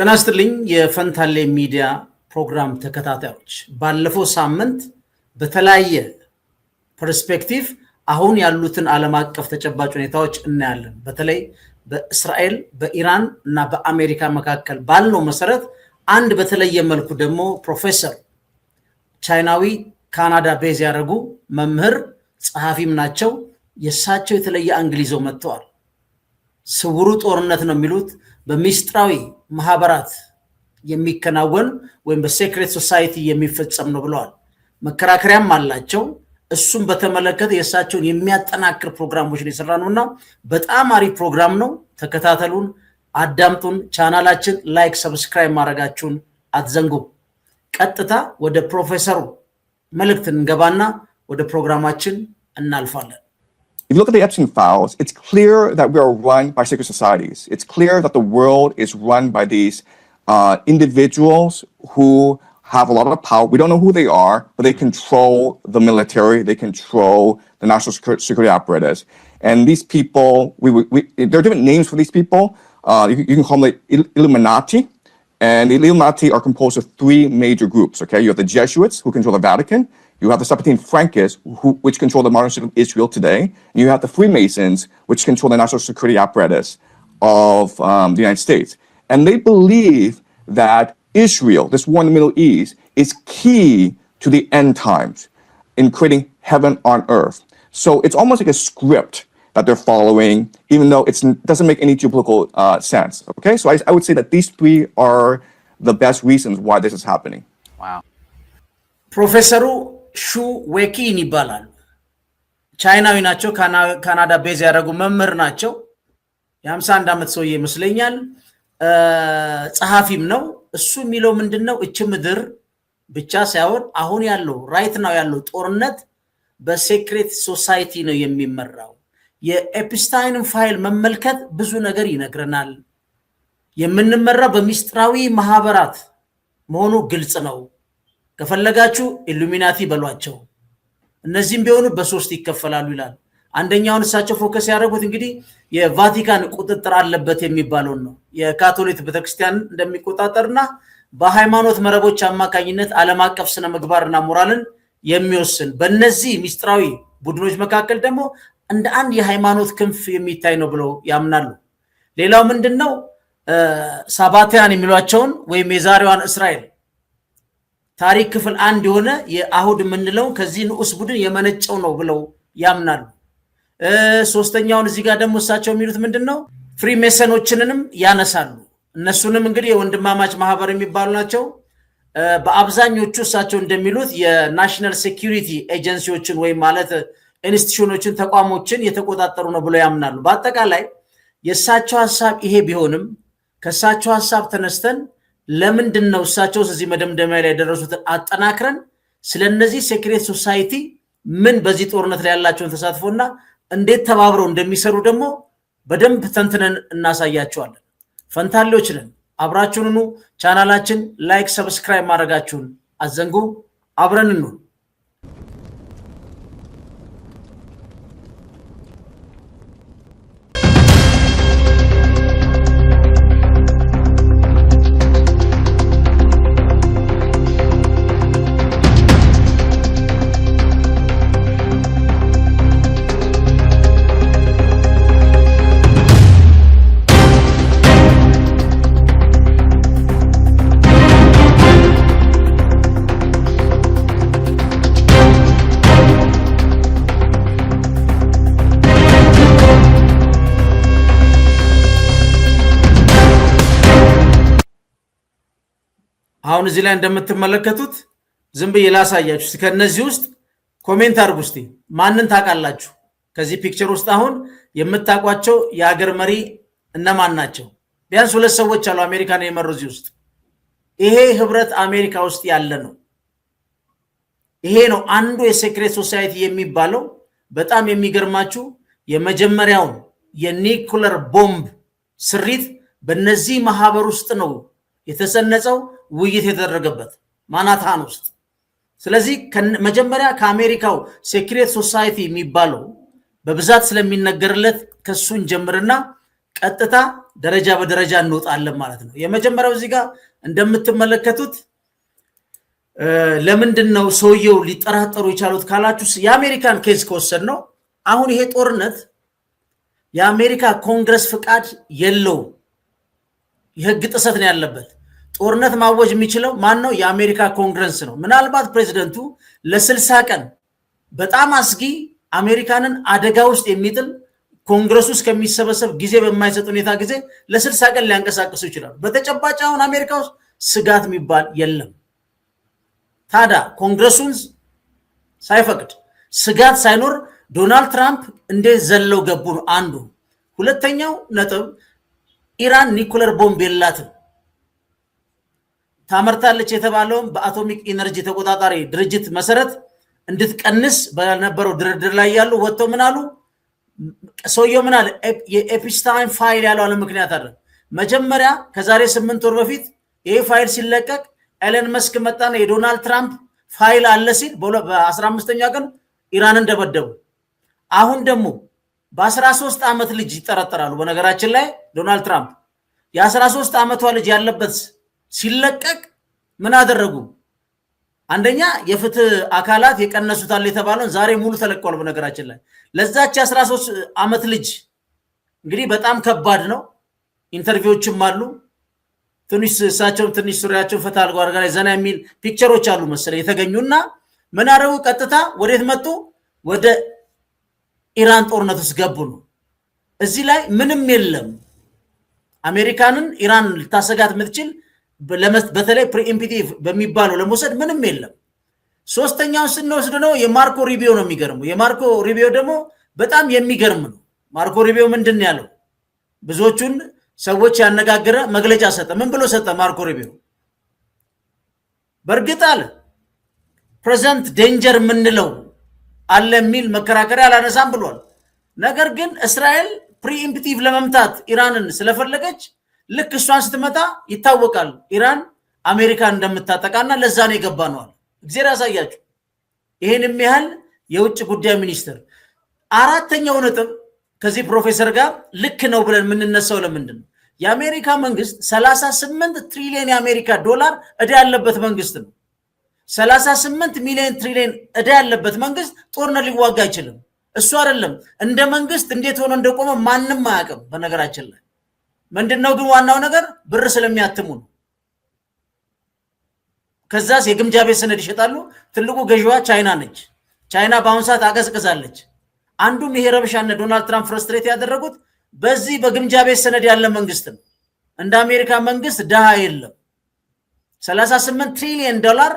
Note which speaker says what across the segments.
Speaker 1: ተናስተልኝ የፈንታሌ ሚዲያ ፕሮግራም ተከታታዮች ባለፈው ሳምንት በተለያየ ፐርስፔክቲቭ አሁን ያሉትን ዓለም አቀፍ ተጨባጭ ሁኔታዎች እናያለን። በተለይ በእስራኤል በኢራን እና በአሜሪካ መካከል ባለው መሰረት አንድ በተለየ መልኩ ደግሞ ፕሮፌሰር ቻይናዊ ካናዳ ቤዝ ያደረጉ መምህር ጸሐፊም ናቸው። የሳቸው የተለየ አንግሊዞ መጥተዋል። ስውሩ ጦርነት ነው የሚሉት በሚስጥራዊ ማህበራት የሚከናወን ወይም በሴክሬት ሶሳይቲ የሚፈጸም ነው ብለዋል። መከራከሪያም አላቸው። እሱም በተመለከተ የሳቸውን የሚያጠናክር ፕሮግራሞችን የሰራነውና በጣም አሪፍ ፕሮግራም ነው። ተከታተሉን፣ አዳምጡን። ቻናላችን ላይክ ሰብስክራይብ ማድረጋችሁን አትዘንጉ። ቀጥታ ወደ ፕሮፌሰሩ መልእክት እንገባና ወደ ፕሮግራማችን እናልፋለን።
Speaker 2: If you look at the Epstein files, it's clear that we are run by secret societies. It's clear that the world is run by these individuals who have a lot of power. We don't know who they are, but they control the military. They control the national security apparatus. And these people, there are different names for these people. You can call them the Illuminati. And the Illuminati are composed of three major groups. Okay, you have the Jesuits who control the Vatican. You have the Sephardim Frankists, which control the modern state of Israel today. And you have the Freemasons, which control the national security apparatus of the United States. And they believe that Israel, this war in the Middle East, is key to the end times in creating heaven on earth. So it's almost like a script that they're following, even though it doesn't make any geopolitical sense. Okay, so I would say that these three are the best reasons why this is happening.
Speaker 1: Wow. Professor ሹ ዌኪን ይባላሉ። ቻይናዊ ናቸው። ካናዳ ቤዝ ያደረጉ መምህር ናቸው። የ51 ዓመት ሰው ይመስለኛል። ጸሐፊም ነው። እሱ የሚለው ምንድነው? እቺ ምድር ብቻ ሳይሆን አሁን ያለው ራይት ናው ያለው ጦርነት በሴክሬት ሶሳይቲ ነው የሚመራው። የኤፕስታይን ፋይል መመልከት ብዙ ነገር ይነግረናል። የምንመራው በሚስጥራዊ ማህበራት መሆኑ ግልጽ ነው። ከፈለጋችሁ ኢሉሚናቲ በሏቸው። እነዚህም ቢሆኑ በሶስት ይከፈላሉ ይላል። አንደኛውን እሳቸው ፎከስ ያደረጉት እንግዲህ የቫቲካን ቁጥጥር አለበት የሚባለው ነው። የካቶሊክ ቤተክርስቲያን እንደሚቆጣጠርና በሃይማኖት መረቦች አማካኝነት ዓለም አቀፍ ስነ ምግባርና ሞራልን የሚወስን በእነዚህ ሚስጥራዊ ቡድኖች መካከል ደግሞ እንደ አንድ የሃይማኖት ክንፍ የሚታይ ነው ብለው ያምናሉ። ሌላው ምንድነው? ሳባቲያን የሚሏቸውን ወይም የዛሬዋን እስራኤል ታሪክ ክፍል አንድ የሆነ የአሁድ ምንለው ከዚህ ንዑስ ቡድን የመነጨው ነው ብለው ያምናሉ። ሶስተኛውን እዚህ ጋር ደግሞ እሳቸው የሚሉት ምንድነው? ፍሪሜሰኖችንንም ያነሳሉ። እነሱንም እንግዲህ የወንድማማች ማህበር የሚባሉ ናቸው። በአብዛኞቹ እሳቸው እንደሚሉት የናሽናል ሴኩሪቲ ኤጀንሲዎችን ወይም ማለት ኢንስቲትዩሽኖችን ተቋሞችን የተቆጣጠሩ ነው ብለው ያምናሉ። በአጠቃላይ የእሳቸው ሐሳብ ይሄ ቢሆንም ከእሳቸው ሐሳብ ተነስተን ለምንድነው እሳቸው እዚህ መደምደሚያ ላይ ያደረሱት አጠናክረን ስለነዚህ ሴክሬት ሶሳይቲ ምን በዚህ ጦርነት ላይ ያላቸውን ተሳትፎና እንዴት ተባብረው እንደሚሰሩ ደግሞ በደንብ ተንትነን እናሳያቸዋለን። ፈንታሌዎች ነን። አብራችሁኑ ቻናላችን ላይክ ሰብስክራይብ ማድረጋችሁን አዘንጉ። አብረን እንኑ። አሁን እዚህ ላይ እንደምትመለከቱት ዝም ብዬ ላሳያችሁ። ከነዚህ ውስጥ ኮሜንት አድርጉ እስቲ ማንን ታውቃላችሁ? ከዚህ ፒክቸር ውስጥ አሁን የምታውቋቸው የሀገር መሪ እነማን ናቸው? ቢያንስ ሁለት ሰዎች አሉ አሜሪካን የመሩ እዚህ ውስጥ። ይሄ ህብረት አሜሪካ ውስጥ ያለ ነው። ይሄ ነው አንዱ የሴክሬት ሶሳይቲ የሚባለው። በጣም የሚገርማችሁ የመጀመሪያውን የኒኩለር ቦምብ ስሪት በእነዚህ ማህበር ውስጥ ነው የተሰነጸው፣ ውይይት የተደረገበት ማናታን ውስጥ። ስለዚህ መጀመሪያ ከአሜሪካው ሴክሬት ሶሳይቲ የሚባለው በብዛት ስለሚነገርለት ከሱን ጀምርና ቀጥታ ደረጃ በደረጃ እንወጣለን ማለት ነው። የመጀመሪያው እዚህ ጋር እንደምትመለከቱት ለምንድነው ሰውየው ሊጠራጠሩ የቻሉት ካላችሁ የአሜሪካን ኬዝ ከወሰድ ነው። አሁን ይሄ ጦርነት የአሜሪካ ኮንግረስ ፍቃድ የለውም። የህግ ጥሰት ነው ያለበት። ጦርነት ማወጅ የሚችለው ማን ነው? የአሜሪካ ኮንግረስ ነው። ምናልባት ፕሬዚደንቱ ለ60 ቀን በጣም አስጊ አሜሪካንን አደጋ ውስጥ የሚጥል ኮንግረሱ ውስጥ ከሚሰበሰብ ጊዜ በማይሰጥ ሁኔታ ጊዜ ለ60 ቀን ሊያንቀሳቅሱ ይችላሉ። በተጨባጭ አሁን አሜሪካ ውስጥ ስጋት የሚባል የለም። ታዲያ ኮንግረሱን ሳይፈቅድ ስጋት ሳይኖር ዶናልድ ትራምፕ እንዴት ዘለው ገቡ ነው አንዱ። ሁለተኛው ነጥብ ኢራን ኒኩለር ቦምብ የላትም። ታመርታለች የተባለውም በአቶሚክ ኢነርጂ ተቆጣጣሪ ድርጅት መሰረት እንድትቀንስ በነበረው ድርድር ላይ ያሉ ወጥተው ምን አሉ? ሰውየው ምን አለ? የኤፕስታይን ፋይል ያለው አለ ምክንያት አለ። መጀመሪያ ከዛሬ 8 ወር በፊት ይሄ ፋይል ሲለቀቅ ኤለን መስክ መጣና የዶናልድ ትራምፕ ፋይል አለ ሲል በ15ኛ ቀን ኢራንን ደበደቡ። አሁን ደግሞ በ13 ዓመት ልጅ ይጠረጠራሉ። በነገራችን ላይ ዶናልድ ትራምፕ የ13 ዓመቷ ልጅ ያለበት ሲለቀቅ ምን አደረጉ? አንደኛ የፍትህ አካላት የቀነሱታል የተባለውን ዛሬ ሙሉ ተለቋል። በነገራችን ላይ ለዛች 13 ዓመት ልጅ እንግዲህ በጣም ከባድ ነው። ኢንተርቪዎችም አሉ። ትንሽ እሳቸው ትንሽ ሱሪያቸውን ፈታ አድርገው አድርጋ ላይ ዘና የሚል ፒክቸሮች አሉ መሰለኝ የተገኙና ምን አደረጉ? ቀጥታ ወዴት መጡ? ወደ ኢራን ጦርነት ውስጥ ገቡ ነው። እዚህ ላይ ምንም የለም። አሜሪካንን ኢራን ልታሰጋት የምትችል በተለይ ፕሪኢምፒቲቭ በሚባለው ለመውሰድ ምንም የለም። ሶስተኛውን ስንወስድ ነው የማርኮ ሩቢዮ ነው የሚገርመው። የማርኮ ሩቢዮ ደግሞ በጣም የሚገርም ነው። ማርኮ ሩቢዮ ምንድን ነው ያለው? ብዙዎቹን ሰዎች ያነጋገረ መግለጫ ሰጠ። ምን ብሎ ሰጠ ማርኮ ሩቢዮ? በእርግጥ አለ ፕሬዘንት ዴንጀር የምንለው አለ የሚል መከራከሪያ አላነሳም ብሏል። ነገር ግን እስራኤል ፕሪኢምፒቲቭ ለመምታት ኢራንን ስለፈለገች ልክ እሷን ስትመታ ይታወቃል ኢራን አሜሪካን እንደምታጠቃና ለዛ ነው የገባ ነው አለ። እግዚአብሔር ያሳያችሁ። ይሄንም ያህል የውጭ ጉዳይ ሚኒስትር። አራተኛው ነጥብ ከዚህ ፕሮፌሰር ጋር ልክ ነው ብለን የምንነሳው ለምንድን ነው? የአሜሪካ መንግስት 38 ትሪሊዮን የአሜሪካ ዶላር ዕዳ ያለበት መንግስት ነው። 38 ሚሊዮን ትሪሊዮን ዕዳ ያለበት መንግስት ጦርነት ሊዋጋ አይችልም። እሱ አይደለም እንደ መንግስት እንዴት ሆኖ እንደቆመ ማንም አያውቅም። በነገራችን ላይ ምንድነው ግን ዋናው ነገር ብር ስለሚያትሙ ነው። ከዛስ የግምጃ ቤት ሰነድ ይሸጣሉ። ትልቁ ገዢዋ ቻይና ነች። ቻይና በአሁኑ ሰዓት አቀዝቅዛለች። አንዱም ይሄ ረብሻነ ዶናልድ ትራምፕ ፍረስትሬት ያደረጉት በዚህ በግምጃ ቤት ሰነድ ያለ መንግስት ነው። እንደ አሜሪካ መንግስት ድሃ የለም። 38 ትሪሊዮን ዶላር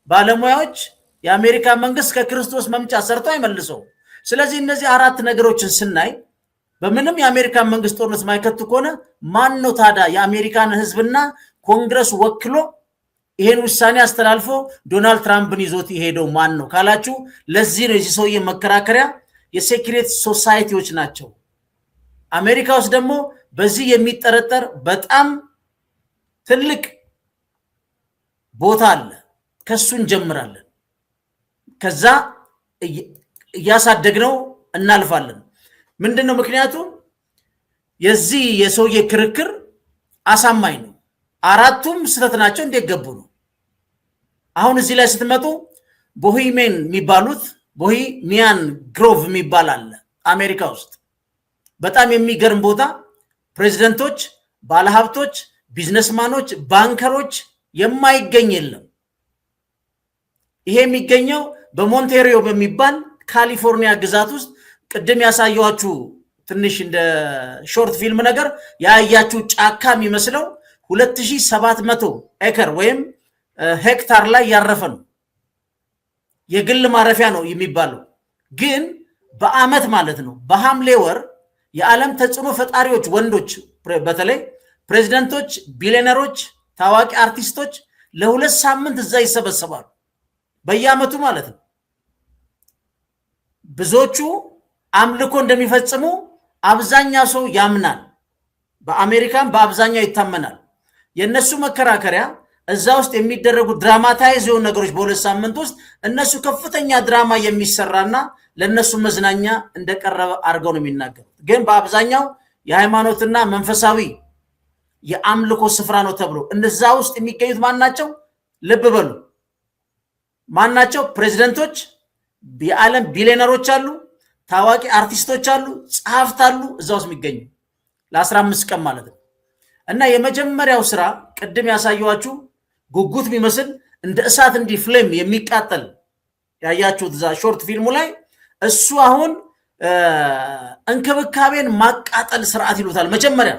Speaker 1: ባለሙያዎች የአሜሪካ መንግስት ከክርስቶስ መምጫ ሰርቶ አይመልሰው። ስለዚህ እነዚህ አራት ነገሮችን ስናይ በምንም የአሜሪካ መንግስት ጦርነት ማይከቱ ከሆነ ማን ነው ታዲያ የአሜሪካን ህዝብና ኮንግረስ ወክሎ ይሄን ውሳኔ አስተላልፎ ዶናልድ ትራምፕን ይዞት ይሄደው ማን ነው ካላችሁ፣ ለዚህ ነው የዚህ ሰውዬ መከራከሪያ የሴክሬት ሶሳይቲዎች ናቸው። አሜሪካ ውስጥ ደግሞ በዚህ የሚጠረጠር በጣም ትልቅ ቦታ አለ። ከሱ እንጀምራለን፣ ከዛ እያሳደግነው እናልፋለን። ምንድነው ምክንያቱ? የዚህ የሰውዬ ክርክር አሳማኝ ነው። አራቱም ስህተት ናቸው። እንዴት ገቡ ነው። አሁን እዚህ ላይ ስትመጡ ቦሂሜን የሚባሉት ቦሂሚያን ግሮቭ የሚባል አለ አሜሪካ ውስጥ። በጣም የሚገርም ቦታ፣ ፕሬዚደንቶች፣ ባለሀብቶች፣ ቢዝነስማኖች፣ ባንከሮች የማይገኝ የለም። ይሄ የሚገኘው በሞንቴሪዮ በሚባል ካሊፎርኒያ ግዛት ውስጥ ቅድም ያሳየኋችሁ ትንሽ እንደ ሾርት ፊልም ነገር ያያችሁ ጫካ የሚመስለው 2700 ኤከር ወይም ሄክታር ላይ ያረፈ ነው። የግል ማረፊያ ነው የሚባለው። ግን በአመት ማለት ነው በሐምሌ ወር የዓለም ተጽዕኖ ፈጣሪዎች ወንዶች፣ በተለይ ፕሬዚደንቶች፣ ቢሊዮነሮች፣ ታዋቂ አርቲስቶች ለ2 ሳምንት እዛ ይሰበሰባሉ በየአመቱ ማለት ነው። ብዙዎቹ አምልኮ እንደሚፈጽሙ አብዛኛው ሰው ያምናል። በአሜሪካን በአብዛኛው ይታመናል። የነሱ መከራከሪያ እዛ ውስጥ የሚደረጉ ድራማታይዝ የሆኑ ነገሮች በ2 ሳምንት ውስጥ እነሱ ከፍተኛ ድራማ የሚሰራና ለነሱ መዝናኛ እንደቀረበ አድርገው ነው የሚናገሩት። ግን በአብዛኛው የሃይማኖትና መንፈሳዊ የአምልኮ ስፍራ ነው ተብሎ እነዛ ውስጥ የሚገኙት ማናቸው? ልብ በሉ ማናቸው? ፕሬዝዳንቶች፣ የዓለም ቢሊዮነሮች አሉ፣ ታዋቂ አርቲስቶች አሉ፣ ጸሐፍት አሉ እዛ ውስጥ የሚገኙ ለ15 ቀን ማለት ነው። እና የመጀመሪያው ስራ ቅድም ያሳየዋችሁ ጉጉት የሚመስል እንደ እሳት እንዲህ ፍሌም የሚቃጠል ያያችሁት እዛ ሾርት ፊልሙ ላይ እሱ አሁን እንክብካቤን ማቃጠል ስርዓት ይሉታል። መጀመሪያ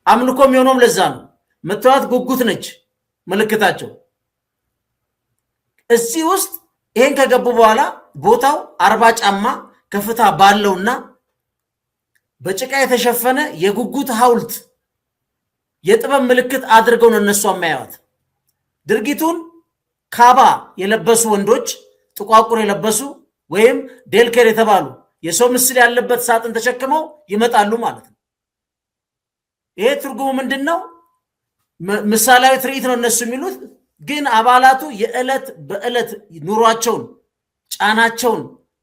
Speaker 1: አምልኮ የሚሆነውም ለዛ ነው። መተዋት ጉጉት ነች ምልክታቸው። እዚህ ውስጥ ይሄን ከገቡ በኋላ ቦታው 40 ጫማ ከፍታ ባለውና በጭቃ የተሸፈነ የጉጉት ሐውልት የጥበብ ምልክት አድርገው ነው እነሱ የሚያዩት። ድርጊቱን ካባ የለበሱ ወንዶች፣ ጥቋቁር የለበሱ ወይም ዴልኬር የተባሉ የሰው ምስል ያለበት ሳጥን ተሸክመው ይመጣሉ ማለት ነው። ይሄ ትርጉሙ ምንድነው? ምሳሌያዊ ትርኢት ነው እነሱ የሚሉት። ግን አባላቱ የዕለት በዕለት ኑሯቸውን፣ ጫናቸውን፣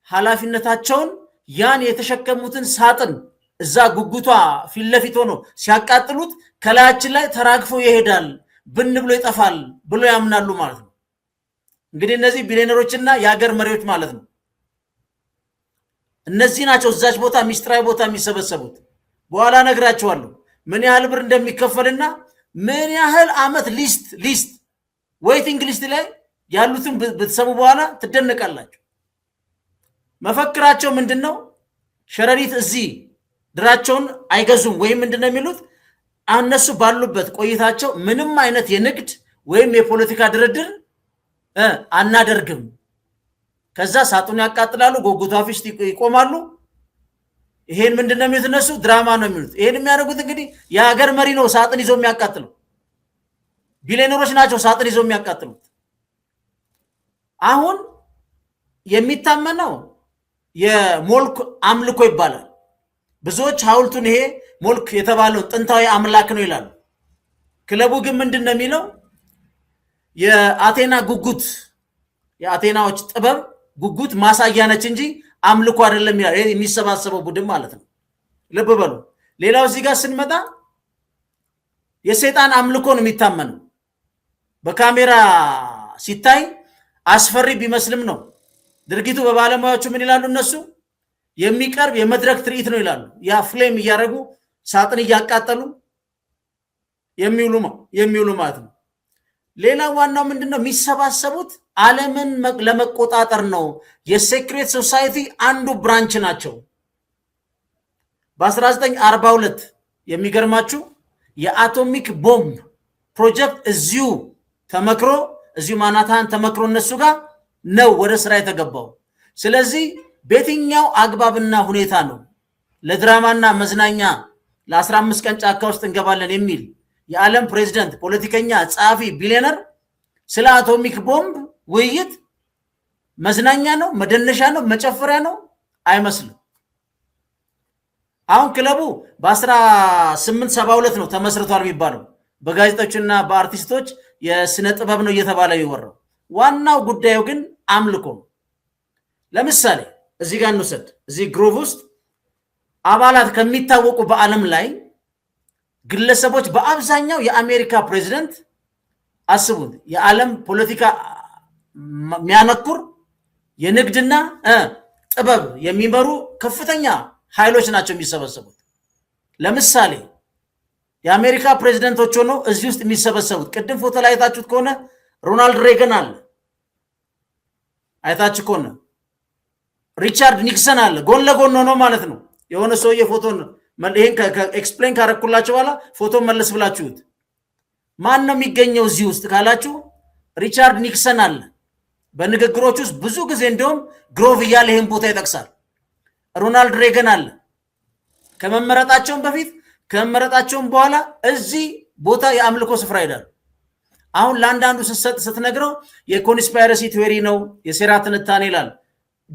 Speaker 1: ኃላፊነታቸውን ያን የተሸከሙትን ሳጥን እዛ ጉጉቷ ፊት ለፊት ሆኖ ሲያቃጥሉት ከላያችን ላይ ተራግፎ ይሄዳል፣ ብን ብሎ ይጠፋል ብሎ ያምናሉ ማለት ነው። እንግዲህ እነዚህ ቢሊዮነሮችና የሀገር መሪዎች ማለት ነው። እነዚህ ናቸው እዛች ቦታ ሚስጥራዊ ቦታ የሚሰበሰቡት። በኋላ ነግራቸዋለሁ ምን ያህል ብር እንደሚከፈልና ምን ያህል አመት ሊስት ዌይቲንግ ሊስት ላይ ያሉትን ብትሰሙ በኋላ ትደነቃላችሁ። መፈክራቸው ምንድነው? ሸረሪት እዚህ ድራቸውን አይገዙም ወይም ምንድነው የሚሉት? እነሱ ባሉበት ቆይታቸው ምንም አይነት የንግድ ወይም የፖለቲካ ድርድር አናደርግም። ከዛ ሳጥኑ ያቃጥላሉ፣ ጉጉቷ ፊት ይቆማሉ። ይሄን ምንድነው የሚሉት እነሱ? ድራማ ነው የሚሉት። ይሄን የሚያደርጉት እንግዲህ የሀገር መሪ ነው ሳጥን ይዞ የሚያቃጥለው። ቢሊዮነሮች ናቸው ሳጥን ይዞ የሚያቃጥሉት። አሁን የሚታመነው የሞልክ አምልኮ ይባላል። ብዙዎች ሐውልቱን ይሄ ሞልክ የተባለው ጥንታዊ አምላክ ነው ይላሉ። ክለቡ ግን ምንድነው የሚለው? የአቴና ጉጉት፣ የአቴናዎች ጥበብ ጉጉት ማሳያ ነች እንጂ አምልኮ አይደለም ይላል። የሚሰባሰበው ቡድን ማለት ነው። ልብ በሉ። ሌላው እዚህ ጋር ስንመጣ የሰይጣን አምልኮ ነው የሚታመነው። በካሜራ ሲታይ አስፈሪ ቢመስልም ነው ድርጊቱ። በባለሙያዎቹ ምን ይላሉ እነሱ? የሚቀርብ የመድረክ ትርኢት ነው ይላሉ። ያ ፍሌም እያደረጉ ሳጥን እያቃጠሉ የሚውሉ ማለት ነው። ሌላ ዋናው ምንድነው? የሚሰባሰቡት ዓለምን ለመቆጣጠር ነው። የሴክሬት ሶሳይቲ አንዱ ብራንች ናቸው። በ1942 የሚገርማችሁ የአቶሚክ ቦምብ ፕሮጀክት እዚሁ ተመክሮ እዚሁ ማናታን ተመክሮ እነሱ ጋር ነው ወደ ስራ የተገባው። ስለዚህ በየትኛው አግባብና ሁኔታ ነው ለድራማና መዝናኛ ለ15 ቀን ጫካ ውስጥ እንገባለን የሚል የዓለም ፕሬዝዳንት፣ ፖለቲከኛ፣ ጸሐፊ፣ ቢሊዮነር ስለ አቶሚክ ቦምብ ውይይት መዝናኛ ነው፣ መደነሻ ነው፣ መጨፈሪያ ነው? አይመስልም። አሁን ክለቡ በ1872 ነው ተመስርቷል የሚባለው። በጋዜጦችና በአርቲስቶች የስነ ጥበብ ነው እየተባለ ይወራው። ዋናው ጉዳዩ ግን አምልኮ ነው። ለምሳሌ እዚህ ጋር እንውሰድ። እዚህ ግሩቭ ውስጥ አባላት ከሚታወቁ በዓለም ላይ ግለሰቦች በአብዛኛው የአሜሪካ ፕሬዝዳንት አስቡት፣ የዓለም ፖለቲካ የሚያነኩር የንግድና ጥበብ የሚመሩ ከፍተኛ ኃይሎች ናቸው የሚሰበሰቡት። ለምሳሌ የአሜሪካ ፕሬዝዳንቶች ሆነው እዚህ ውስጥ የሚሰበሰቡት ቅድም ፎቶ ላይ አይታችሁት ከሆነ ሮናልድ ሬገን አለ፣ አይታችሁ ከሆነ ሪቻርድ ኒክሰን አለ። ጎን ለጎን ሆኖ ማለት ነው። የሆነ ሰውዬ ፎቶን ይሄን ኤክስፕሌን ካረኩላችሁ በኋላ ፎቶ መለስ ብላችሁት ማን ነው የሚገኘው እዚህ ውስጥ ካላችሁ ሪቻርድ ኒክሰን አለ። በንግግሮች ውስጥ ብዙ ጊዜ እንደውም ግሮቭ እያለ ይሄን ቦታ ይጠቅሳል። ሮናልድ ሬገን አለ። ከመመረጣቸውም በፊት ከመመረጣቸውም በኋላ እዚህ ቦታ የአምልኮ ስፍራ ይሄዳል። አሁን ለአንዳንዱ ስትነግረው የኮንስፓይረሲ ቲዮሪ ነው የሴራ ትንታኔ ይላል።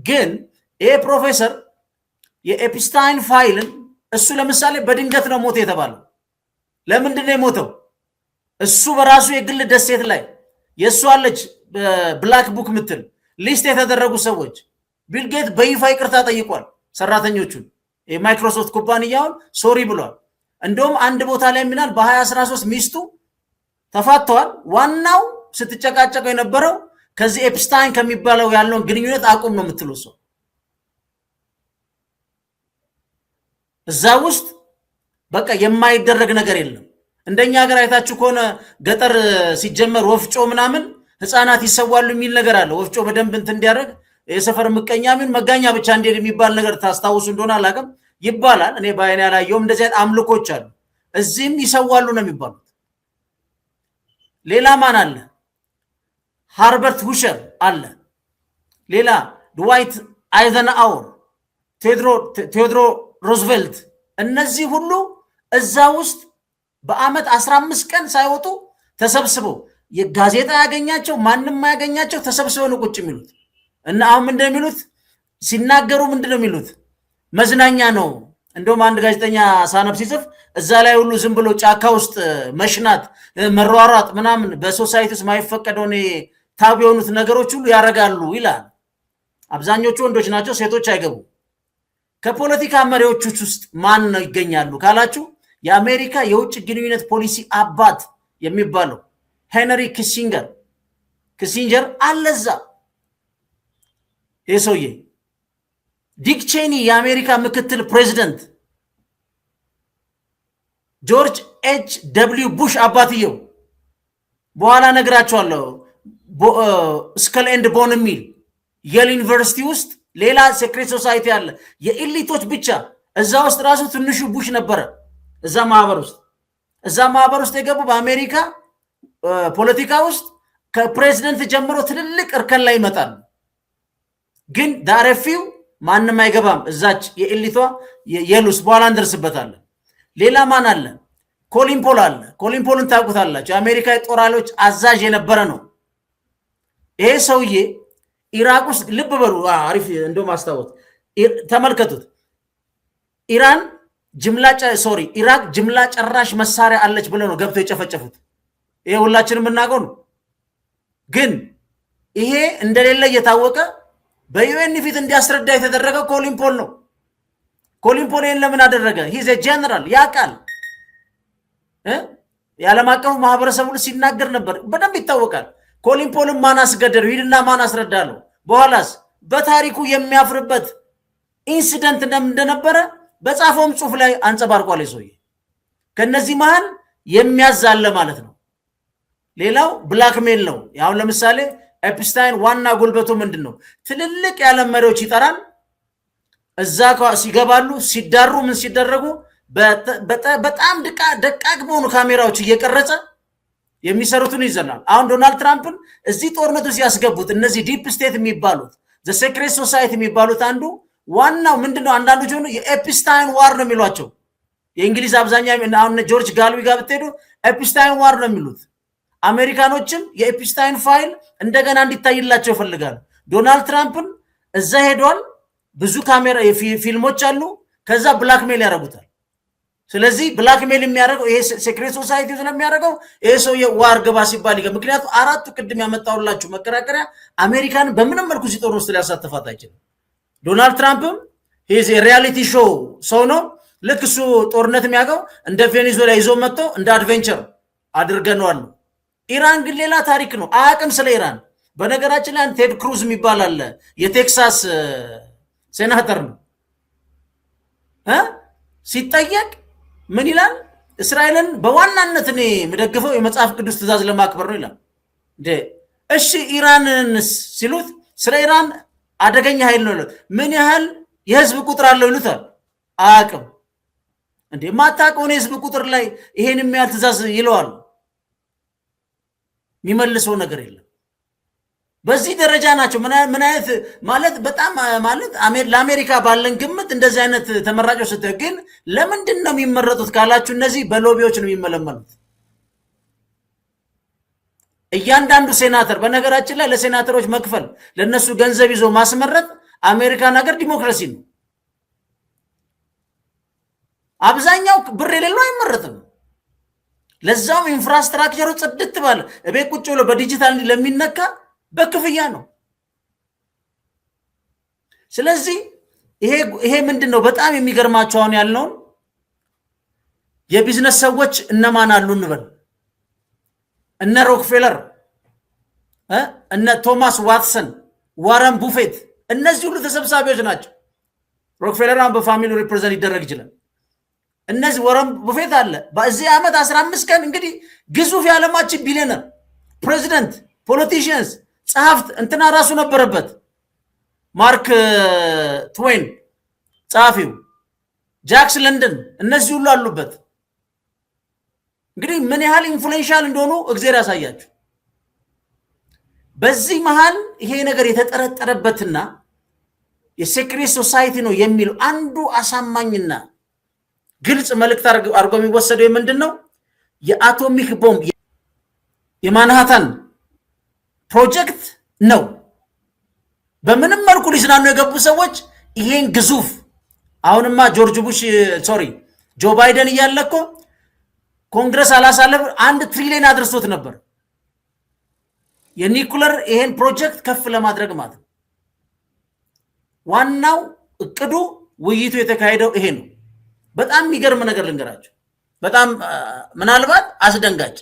Speaker 1: ግን ይሄ ፕሮፌሰር የኤፕስታይን ፋይልን እሱ ለምሳሌ በድንገት ነው ሞተ የተባለው። ለምንድን ነው የሞተው? እሱ በራሱ የግል ደሴት ላይ የእሱ አለች ብላክ ቡክ ምትል ሊስት የተደረጉ ሰዎች ቢልጌት በይፋ ይቅርታ ጠይቋል ሰራተኞቹን። የማይክሮሶፍት ኩባንያውን ሶሪ ብሏል። እንደውም አንድ ቦታ ላይ ምናል በ2013 ሚስቱ ተፋተዋል። ዋናው ስትጨቃጨቀው የነበረው ከዚህ ኤፕስታይን ከሚባለው ያለውን ግንኙነት አቁም ነው የምትለው ሰው እዛ ውስጥ በቃ የማይደረግ ነገር የለም። እንደኛ ሀገር አይታችሁ ከሆነ ገጠር ሲጀመር ወፍጮ ምናምን ህፃናት ይሰዋሉ የሚል ነገር አለ። ወፍጮ በደንብ እንትን እንዲያደርግ የሰፈር ምቀኛ ምን መጋኛ ብቻ እንዴት የሚባል ነገር ታስታውሱ እንደሆነ አላውቅም ይባላል። እኔ ባይኔ ያላየውም እንደዚህ አይነት አምልኮች አሉ። እዚህም ይሰዋሉ ነው የሚባሉት። ሌላ ማን አለ? ሃርበርት ሁሸር አለ። ሌላ ድዋይት አይዘንሃወር፣ ቴዎድሮ ሮዝቬልት፣ እነዚህ ሁሉ እዛ ውስጥ በአመት 15 ቀን ሳይወጡ ተሰብስበው የጋዜጣ ያገኛቸው ማንም ያገኛቸው ተሰብስበው ነው ቁጭ የሚሉት። እና አሁን ምንድነው የሚሉት ሲናገሩ ምንድነው የሚሉት? መዝናኛ ነው። እንደውም አንድ ጋዜጠኛ ሳነብ ሲጽፍ እዛ ላይ ሁሉ ዝም ብሎ ጫካ ውስጥ መሽናት መሯሯጥ ምናምን በሶሳይቲ ውስጥ ማይፈቀደውን ታብ የሆኑት ነገሮች ሁሉ ያረጋሉ ይላል። አብዛኞቹ ወንዶች ናቸው፣ ሴቶች አይገቡ። ከፖለቲካ መሪዎች ውስጥ ማን ነው ይገኛሉ ካላችሁ የአሜሪካ የውጭ ግንኙነት ፖሊሲ አባት የሚባለው ሄንሪ ኪሲንጀር አለዛ። ይህ ሰውዬ ዲክ ቼኒ የአሜሪካ ምክትል ፕሬዚደንት፣ ጆርጅ ኤች ደብሊው ቡሽ አባትየው፣ በኋላ ነግራቸዋለሁ። ስከል ኤንድ ቦን የሚል የል ዩኒቨርሲቲ ውስጥ ሌላ ሴክሬት ሶሳይቲ አለ የኢሊቶች ብቻ። እዛ ውስጥ ራሱ ትንሹ ቡሽ ነበረ። እዛ ማህበር ውስጥ የገቡ በአሜሪካ ፖለቲካ ውስጥ ከፕሬዚደንት ጀምሮ ትልልቅ እርከን ላይ ይመጣሉ። ግን ዳረፊው ማንም አይገባም። እዛች የኢሊቷ የሉስ በኋላ እንደርስበታለን። ሌላ ማን አለ? ኮሊን ፖል አለ። ኮሊን ፖልን ታውቁታላችሁ። የአሜሪካ የጦር ኃይሎች አዛዥ የነበረ ነው። ይሄ ሰውዬ ኢራቅ ውስጥ ልብ በሉ፣ አሪፍ እንደው ማስታወት ተመልከቱት። ኢራቅ ጅምላ ጨራሽ መሳሪያ አለች ብለው ነው ገብተው የጨፈጨፉት። ይሄ ሁላችንም የምናውቀው ነው። ግን ይሄ እንደሌለ እየታወቀ በዩኤን ፊት እንዲያስረዳ የተደረገው ኮሊን ፖል ነው። ኮሊን ፖል ይሄን ለምን አደረገ? ሂዝ ጀነራል ያውቃል። የዓለም አቀፉ ማህበረሰብ ሁሉ ሲናገር ነበር፣ በደንብ ይታወቃል። ኮሊን ፖልን ማን አስገደለው? ሂድና ማን አስረዳለው? በኋላስ በታሪኩ የሚያፍርበት ኢንሲደንት እንደነበረ በጻፈውም ጽሁፍ ላይ አንጸባርቋል። ሰውዬ ከነዚህ መሃል የሚያዛለ ማለት ነው። ሌላው ብላክሜል ነው። ያው ለምሳሌ ኤፕስታይን ዋና ጉልበቱ ምንድን ነው? ትልልቅ የዓለም መሪዎች ይጠራል። እዛ ሲገባሉ፣ ሲዳሩ፣ ምን ሲደረጉ በጣም ደቃቅ በሆኑ ካሜራዎች እየቀረጸ የሚሰሩትን ይዘናል። አሁን ዶናልድ ትራምፕን እዚህ ጦርነቱ ሲያስገቡት እነዚህ ዲፕ ስቴት የሚባሉት ዘ ሴክሬት ሶሳይቲ የሚባሉት አንዱ ዋናው ምንድነው? አንዳንዶች ሆኑ የኤፕስታይን ዋር ነው የሚሏቸው። የእንግሊዝ አብዛኛው አሁን ጆርጅ ጋልዊ ጋር ብትሄዱ ኤፕስታይን ዋር ነው የሚሉት። አሜሪካኖችም የኤፕስታይን ፋይል እንደገና እንዲታይላቸው ይፈልጋሉ። ዶናልድ ትራምፕን እዛ ሄዷል። ብዙ ካሜራ ፊልሞች አሉ። ከዛ ብላክሜል ያደርጉታል። ስለዚህ ብላክሜል የሚያደርገው ይሄ ሴክሬት ሶሳይቲ ስለሚያደርገው ይሄ ሰው የዋር ገባ ሲባል ምክንያቱም አራቱ ቅድም ያመጣሁላችሁ መከራከሪያ አሜሪካን በምንም መልኩ ሲጦር ውስጥ ሊያሳትፋት አይችልም። ዶናልድ ትራምፕም ሂዝ ሪያሊቲ ሾው ሰው ነው። ልክ እሱ ጦርነት የሚያውቀው እንደ ቬኔዙዌላ ይዞ መጥቶ እንደ አድቬንቸር አድርገነዋል። ኢራን ግን ሌላ ታሪክ ነው። አያውቅም ስለ ኢራን። በነገራችን ላይ ቴድ ክሩዝ የሚባል አለ፣ የቴክሳስ ሴናተር ነው። ሲጠየቅ ምን ይላል? እስራኤልን በዋናነት እኔ የምደግፈው የመጽሐፍ ቅዱስ ትእዛዝ ለማክበር ነው ይላል። እሺ ኢራንንስ ሲሉት ስለ ኢራን አደገኛ ኃይል ነው። ምን ያህል የህዝብ ቁጥር አለው ይሉታል። አያውቅም። ማታውቀውን የህዝብ ቁጥር ላይ ይሄን የሚያህል ትእዛዝ ይለዋል። የሚመልሰው ነገር የለም። በዚህ ደረጃ ናቸው። ምን አይነት ማለት በጣም ማለት ለአሜሪካ ባለን ግምት እንደዚህ አይነት ተመራጮች ስትል ግን ለምንድን ነው የሚመረጡት ካላችሁ እነዚህ በሎቢዎች ነው የሚመለመሉት። እያንዳንዱ ሴናተር በነገራችን ላይ ለሴናተሮች መክፈል ለነሱ ገንዘብ ይዞ ማስመረጥ አሜሪካን ሀገር ዲሞክራሲ ነው። አብዛኛው ብር የሌለው አይመረጥም። ለዛውም ኢንፍራስትራክቸሩ ጽድት ባለ እቤት ቁጭ ብሎ በዲጂታል ለሚነካ በክፍያ ነው። ስለዚህ ይሄ ምንድነው በጣም የሚገርማቸው አሁን ያልነው የቢዝነስ ሰዎች እነማን አሉ እንበል እነ ሮክፌለር እነ ቶማስ ዋትሰን ዋረን ቡፌት እነዚህ ሁሉ ተሰብሳቢዎች ናቸው። ሮክፌለር አሁን በፋሚሊ ሪፕሬዘንት ይደረግ ይችላል። እነዚህ ዋረን ቡፌት አለ በዚህ ዓመት 15 ቀን እንግዲህ ግዙፍ የዓለማችን ቢሊዮነር ፕሬዚደንት ፖለቲሽንስ ጸሐፍት እንትና ራሱ ነበረበት ማርክ ትዌን ጸሐፊው ጃክስ ለንደን እነዚህ ሁሉ አሉበት። እንግዲህ ምን ያህል ኢንፍሉዌንሻል እንደሆኑ እግዚአብሔር ያሳያችሁ። በዚህ መሃል ይሄ ነገር የተጠረጠረበትና የሴክሬት ሶሳይቲ ነው የሚለው አንዱ አሳማኝና ግልጽ መልእክት አድርጎ የሚወሰደው ምንድነው የአቶሚክ ቦምብ የማንሃታን ፕሮጀክት ነው። በምንም መልኩ ሊዝናኑ የገቡ ሰዎች ይሄን ግዙፍ አሁንማ ጆ ባይደን እያለኮ ኮንግረስ አላሳለፍ 1 ትሪሊዮን አድርሶት ነበር የኒኩለር ይሄን ፕሮጀክት ከፍ ለማድረግ ማለት ነው። ዋናው እቅዱ ውይይቱ የተካሄደው ይሄ ነው። በጣም የሚገርም ነገር ልንገራችሁ። በጣም ምናልባት አስደንጋጭ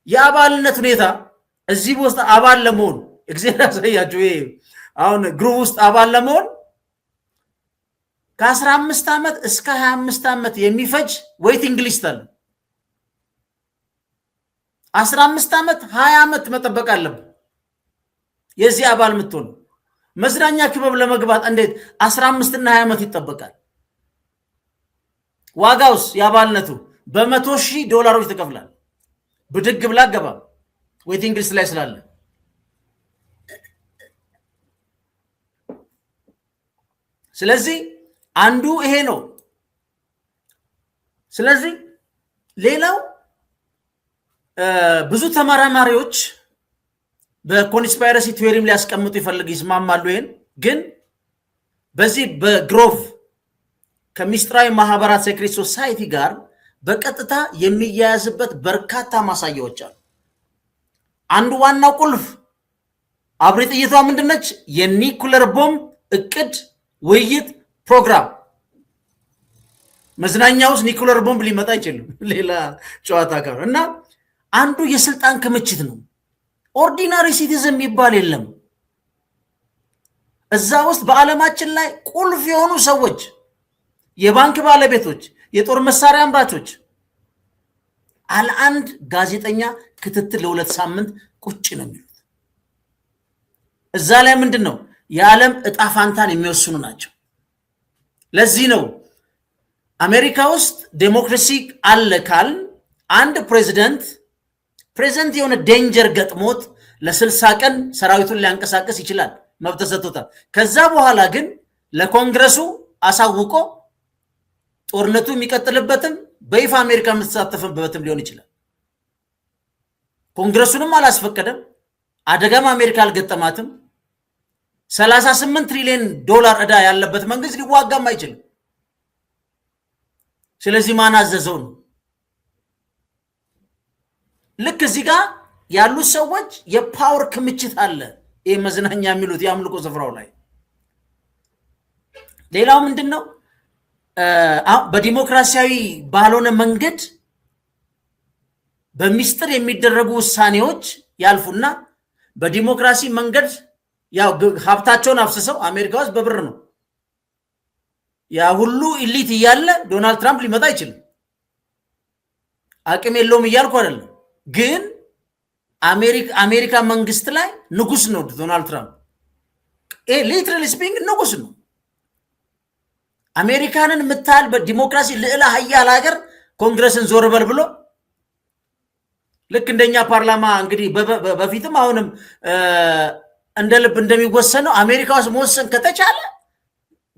Speaker 1: የአባልነት ሁኔታ እዚህ ውስጥ አባል ለመሆን እግዚአብሔር ያሳያችሁ። ይሄ አሁን ግሩፕ ውስጥ አባል ለመሆን ከ15 ዓመት እስከ 25 ዓመት የሚፈጅ ዌይቲንግ ሊስት አለ። 15 ዓመት 20 ዓመት መጠበቅ አለብን የዚህ አባል የምትሆኑ። መዝናኛ ክበብ ለመግባት እንዴት 15 እና 20 ዓመት ይጠበቃል? ዋጋውስ የአባልነቱ $100,000 ትከፍላል። ብድግ ብላ ገባ ዌቲንግ ሊስት ላይ ስላለ። ስለዚህ አንዱ ይሄ ነው። ስለዚህ ሌላው ብዙ ተመራማሪዎች በኮንስፓይረሲ ቲዮሪም ሊያስቀምጡ ይስማማሉ። ይሄን ግን በዚህ በግሮቭ ከሚስጥራዊ ማህበራት ሴክሬት ሶሳይቲ ጋር በቀጥታ የሚያያዝበት በርካታ ማሳያዎች አሉ። አንዱ ዋናው ቁልፍ አብሪ ጥይቷ ምንድነች? የኒኩለር ቦምብ እቅድ ውይይት ፕሮግራም። መዝናኛ ውስጥ ኒኩለር ቦምብ ሊመጣ አይችልም ሌላ ጨዋታ ጋር እና አንዱ የስልጣን ክምችት ነው። ኦርዲናሪ ሲቲዝን የሚባል የለም እዛ ውስጥ። በዓለማችን ላይ ቁልፍ የሆኑ ሰዎች፣ የባንክ ባለቤቶች፣ የጦር መሳሪያ አምራቾች አልአንድ ጋዜጠኛ ክትትል ለ2 ሳምንት ቁጭ ነው የሚሉት። እዛ ላይ ምንድነው የዓለም እጣ ፋንታን የሚወስኑ ናቸው። ለዚህ ነው አሜሪካ ውስጥ ዴሞክራሲ አለ ካል አንድ ፕሬዚደንት የሆነ ዴንጀር ገጥሞት ለ60 ቀን ሰራዊቱን ሊያንቀሳቀስ ይችላል፣ መብት ተሰጥቶታል። ከዛ በኋላ ግን ለኮንግረሱ አሳውቆ ጦርነቱ የሚቀጥልበትም በይፋ አሜሪካ የምትሳተፍበትም ሊሆን ይችላል። ኮንግረሱንም አላስፈቀደም፣ አደጋም አሜሪካ አልገጠማትም። $38 ትሪሊዮን ዕዳ ያለበት መንግስት ሊዋጋም አይችልም። ስለዚህ ማን አዘዘው ነው? ልክ እዚህ ጋር ያሉት ሰዎች የፓወር ክምችት አለ። ይህ መዝናኛ የሚሉት የአምልኮ ስፍራው ላይ ሌላው ምንድነው? በዲሞክራሲያዊ ባልሆነ መንገድ በሚስጥር የሚደረጉ ውሳኔዎች ያልፉና በዲሞክራሲ መንገድ ያው ሀብታቸውን አፍስሰው አሜሪካ ውስጥ በብር ነው ያ ሁሉ ኢሊት እያለ ዶናልድ ትራምፕ ሊመጣ አይችልም። አቅም የለውም እያልኩ አይደለም፣ ግን አሜሪካ መንግስት ላይ ንጉስ ነው ዶናልድ ትራምፕ። ሊትራሊ ስፒንግ ንጉስ ነው። አሜሪካንን ምታል በዲሞክራሲ ልዕለ ሀያል ሀገር ኮንግረስን ዞር በል ብሎ ልክ እንደኛ ፓርላማ እንግዲህ በፊትም አሁንም እንደ ልብ እንደሚወሰነው አሜሪካ ውስጥ መወሰን ከተቻለ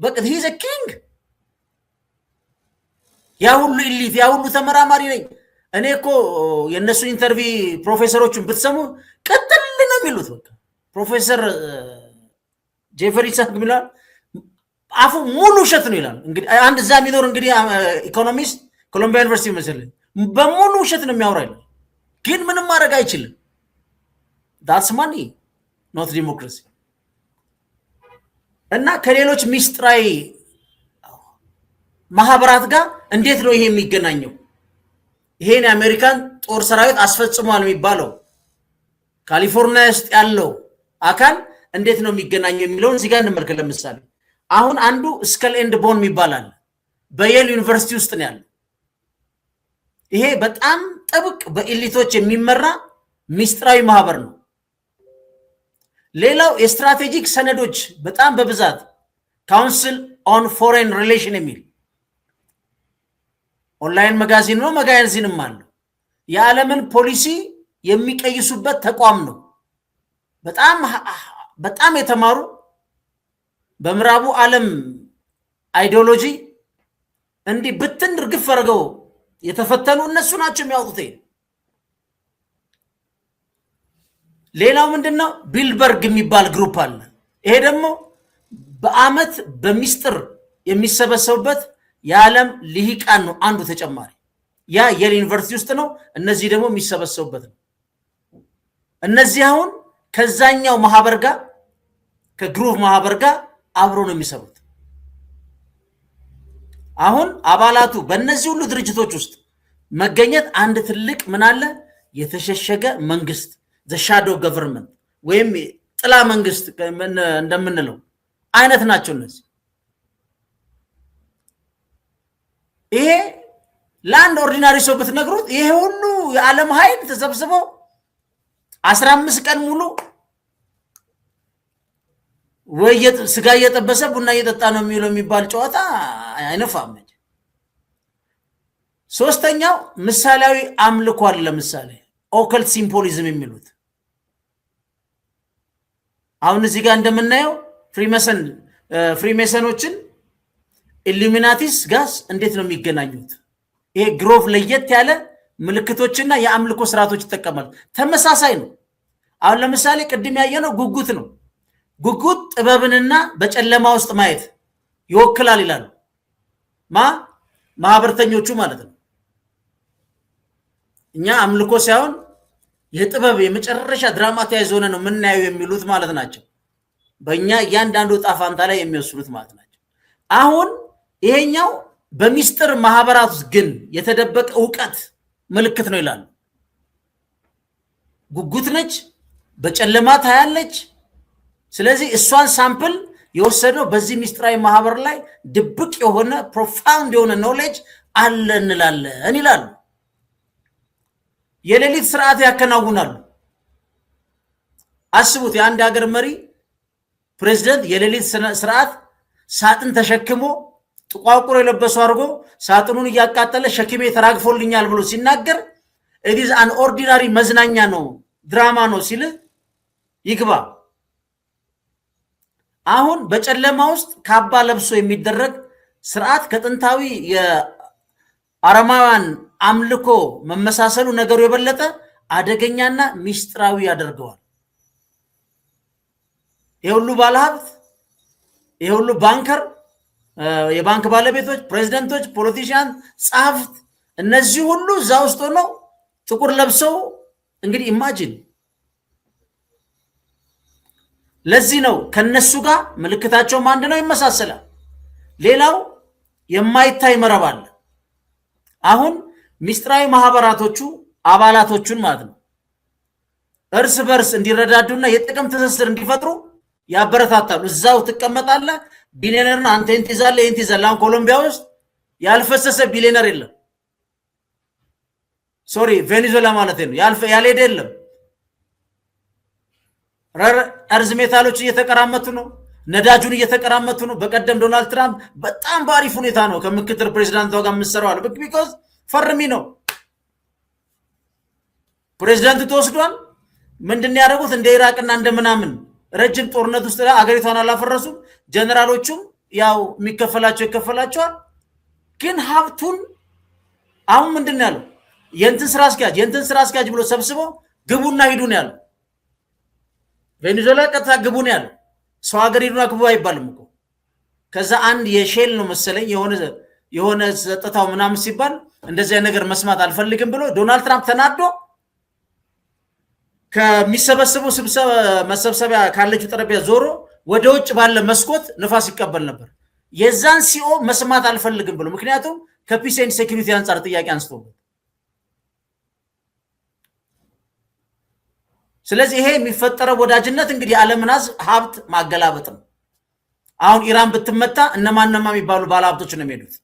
Speaker 1: በቃ ሂዝ ኪንግ። ያ ሁሉ ኢሊት ያ ሁሉ ተመራማሪ ነኝ እኔ እኮ የነሱ ኢንተርቪ ፕሮፌሰሮችን ብትሰሙ ቀጥል ነው የሚሉት። በቃ ፕሮፌሰር ጄፈሪ ሳክ ሚላር አፉ ሙሉ ውሸት ነው ይላል። እንግዲህ አንድ እዛ የሚኖር እንግዲህ ኢኮኖሚስት ኮሎምቢያ ዩኒቨርሲቲ መሰለኝ በሙሉ ውሸት ነው የሚያወራ ይላል። ግን ምንም ማድረግ አይችልም። ዳትስ ማኒ ኖት ዲሞክራሲ። እና ከሌሎች ሚስጥራዊ ማህበራት ጋር እንዴት ነው ይሄ የሚገናኘው? ይሄን የአሜሪካን ጦር ሰራዊት አስፈጽሟል የሚባለው ካሊፎርኒያ ውስጥ ያለው አካል እንዴት ነው የሚገናኘው የሚለውን እዚህ ጋር እንመልከት። ለምሳሌ አሁን አንዱ ስከል ኤንድ ቦን ይባላል በየል ዩኒቨርሲቲ ውስጥ ነው ያለው። ይሄ በጣም ጥብቅ በኢሊቶች የሚመራ ሚስጥራዊ ማህበር ነው። ሌላው የስትራቴጂክ ሰነዶች በጣም በብዛት ካውንስል ኦን ፎሬን ሪሌሽን የሚል ኦንላይን መጋዚን ነው፣ መጋዚንም አለው። የዓለምን ፖሊሲ የሚቀይሱበት ተቋም ነው። በጣም የተማሩ በምዕራቡ ዓለም አይዲዮሎጂ እንዲህ ብትን እርግፍ አድርገው የተፈተኑ እነሱ ናቸው የሚያወጡት። ሌላው ምንድነው? ቢልበርግ የሚባል ግሩፕ አለ። ይሄ ደግሞ በአመት በሚስጥር የሚሰበሰቡበት የዓለም ልሂቃን ነው። አንዱ ተጨማሪ ያ የል ዩኒቨርሲቲ ውስጥ ነው። እነዚህ ደግሞ የሚሰበሰቡበት ነው። እነዚህ አሁን ከዛኛው ማህበር ጋር ከግሩፕ ማህበር ጋር አብሮ ነው የሚሰሩት። አሁን አባላቱ በእነዚህ ሁሉ ድርጅቶች ውስጥ መገኘት አንድ ትልቅ ምን አለ? የተሸሸገ መንግስት the shadow government ወይም ጥላ መንግስት እንደምንለው አይነት ናቸው እነዚህ። ይሄ ለአንድ ኦርዲናሪ ሰው ብትነግሩት ይሄ ሁሉ የዓለም ኃይል ተሰብስበው 15 ቀን ሙሉ ወይ ስጋ እየጠበሰ ቡና እየጠጣ ነው የሚባል ጨዋታ አይነፋም። ሶስተኛው ምሳሌያዊ አምልኮ አለ። ለምሳሌ ኦከልት ሲምቦሊዝም የሚሉት አሁን እዚህ ጋር እንደምናየው ፍሪሜሰኖችን ኢሉሚናቲስ ጋስ እንዴት ነው የሚገናኙት? ይሄ ግሮቭ ለየት ያለ ምልክቶችና የአምልኮ ስርዓቶች ይጠቀማል። ተመሳሳይ ነው። አሁን ለምሳሌ ቅድም ያየነው ጉጉት ነው። ጉጉት ጥበብንና በጨለማ ውስጥ ማየት ይወክላል ይላሉ ማህበርተኞቹ ማለት ነው። እኛ አምልኮ ሳይሆን የጥበብ የመጨረሻ ድራማታይዝ ሆነ ነው የምናየው የሚሉት ማለት ናቸው። በእኛ እያንዳንዱ ጣፋንታ ላይ የሚወስዱት ማለት ናቸው። አሁን ይሄኛው በሚስጥር ማህበራት ውስጥ ግን የተደበቀ እውቀት ምልክት ነው ይላሉ። ጉጉት ነች፣ በጨለማ ታያለች። ስለዚህ እሷን ሳምፕል የወሰደው በዚህ ሚስጥራዊ ማህበር ላይ ድብቅ የሆነ ፕሮፋውንድ የሆነ ኖሌጅ አለ እንላለን ይላሉ። የሌሊት ስርዓት ያከናውናሉ። አስቡት፣ የአንድ ሀገር መሪ ፕሬዝዳንት የሌሊት ስርዓት ሳጥን ተሸክሞ ጥቋቁር የለበሱ አድርጎ ሳጥኑን እያቃጠለ ሸክሜ ተራግፎልኛል ብሎ ሲናገር it is an ordinary መዝናኛ ነው ድራማ ነው ሲል ይግባ። አሁን በጨለማ ውስጥ ካባ ለብሶ የሚደረግ ስርዓት ከጥንታዊ የአረማውያን አምልኮ መመሳሰሉ ነገሩ የበለጠ አደገኛና ሚስጥራዊ ያደርገዋል። የሁሉ ባለሀብት፣ የሁሉ ባንከር፣ የባንክ ባለቤቶች፣ ፕሬዝዳንቶች፣ ፖለቲሽያን፣ ጸሐፍት እነዚህ ሁሉ እዛ ውስጥ ሆነው ጥቁር ለብሰው እንግዲህ ኢማጂን። ለዚህ ነው ከነሱ ጋር ምልክታቸውም አንድ ነው፣ ይመሳሰላል። ሌላው የማይታይ መረብ አለ። አሁን ሚስጥራዊ ማህበራቶቹ አባላቶቹን ማለት ነው እርስ በርስ እንዲረዳዱና የጥቅም ትስስር እንዲፈጥሩ ያበረታታሉ። እዛው ትቀመጣለህ፣ ቢሊዮነርን አንተ እንትይዛለህ፣ ይሄን ትይዛለህ። አሁን ኮሎምቢያ ውስጥ ያልፈሰሰ ቢሊዮነር የለም። ሶሪ ቬኔዙዌላ ማለት ነው። ያልሄደ የለም። እርዝ ሜታሎች እየተቀራመቱ ነው፣ ነዳጁን እየተቀራመቱ ነው። በቀደም ዶናልድ ትራምፕ በጣም በአሪፍ ሁኔታ ነው ከምክትል ፕሬዚዳንቷ ጋር የምትሰራው አለ። ቢኮዝ ፈርሚ ነው ፕሬዚዳንቱ ተወስዷል። ምንድን ያደረጉት እንደ ኢራቅና እንደምናምን ረጅም ጦርነት ውስጥ አገሪቷን አላፈረሱም። ጀነራሎቹም ያው የሚከፈላቸው ይከፈላቸዋል። ግን ሀብቱን አሁን ምንድን ያለው የእንትን ስራ አስኪያጅ ብሎ ሰብስበው ግቡና ሂዱ ነው ያለው። ቬኔዙዌላ ቀጥታ ግቡ ነው ያለው። ሰው ሀገር ሂዱና ግቡ አይባልም እኮ። ከዛ አንድ የሼል ነው መሰለኝ የሆነ ጸጥታው ምናምን ሲባል እንደዚህ ነገር መስማት አልፈልግም ብሎ ዶናልድ ትራምፕ ተናዶ ከሚሰበሰበው መሰብሰቢያ ካለችው ጠረጴዛ ዞሮ ወደ ውጭ ባለ መስኮት ንፋስ ይቀበል ነበር። የዛን ሲኦ መስማት አልፈልግም ብሎ ምክንያቱም ከፒስ ኤንድ ሴኩሪቲ አንፃር ጥያቄ አንስቶበት። ስለዚህ ይሄ የሚፈጠረው ወዳጅነት እንግዲህ ዓለምን ሀብት ማገላበጥ ነው። አሁን ኢራን ብትመታ እነማንማ የሚባሉ ባለሀብቶች ነው የሚሄዱት።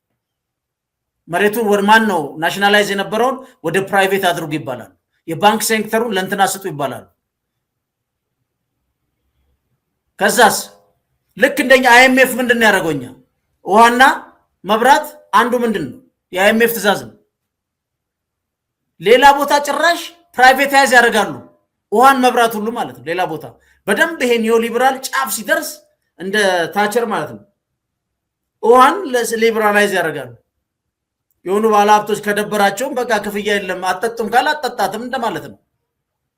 Speaker 1: መሬቱን ወደ ማን ነው ናሽናላይዝ የነበረውን ወደ ፕራይቬት አድርጉ ይባላል። የባንክ ሴክተሩን ለእንትና ስጡ ይባላል። ከዛስ ልክ እንደኛ አይኤምኤፍ ምንድነው ያደረገውኛ? ውሃና መብራት አንዱ ምንድነው የአይኤምኤፍ ትእዛዝ ነው። ሌላ ቦታ ጭራሽ ፕራይቬታይዝ ያደርጋሉ ውሃን መብራት ሁሉ ማለት ነው። ሌላ ቦታ በደንብ ይሄ ኒዮሊበራል ጫፍ ሲደርስ እንደ ታቸር ማለት ነው ውሃን ሊበራላይዝ ያደርጋሉ። የሆኑ ባለሀብቶች ከደበራቸውም በቃ ክፍያ የለም አጠጡም ካለ አጠጣትም እንደማለት ነው።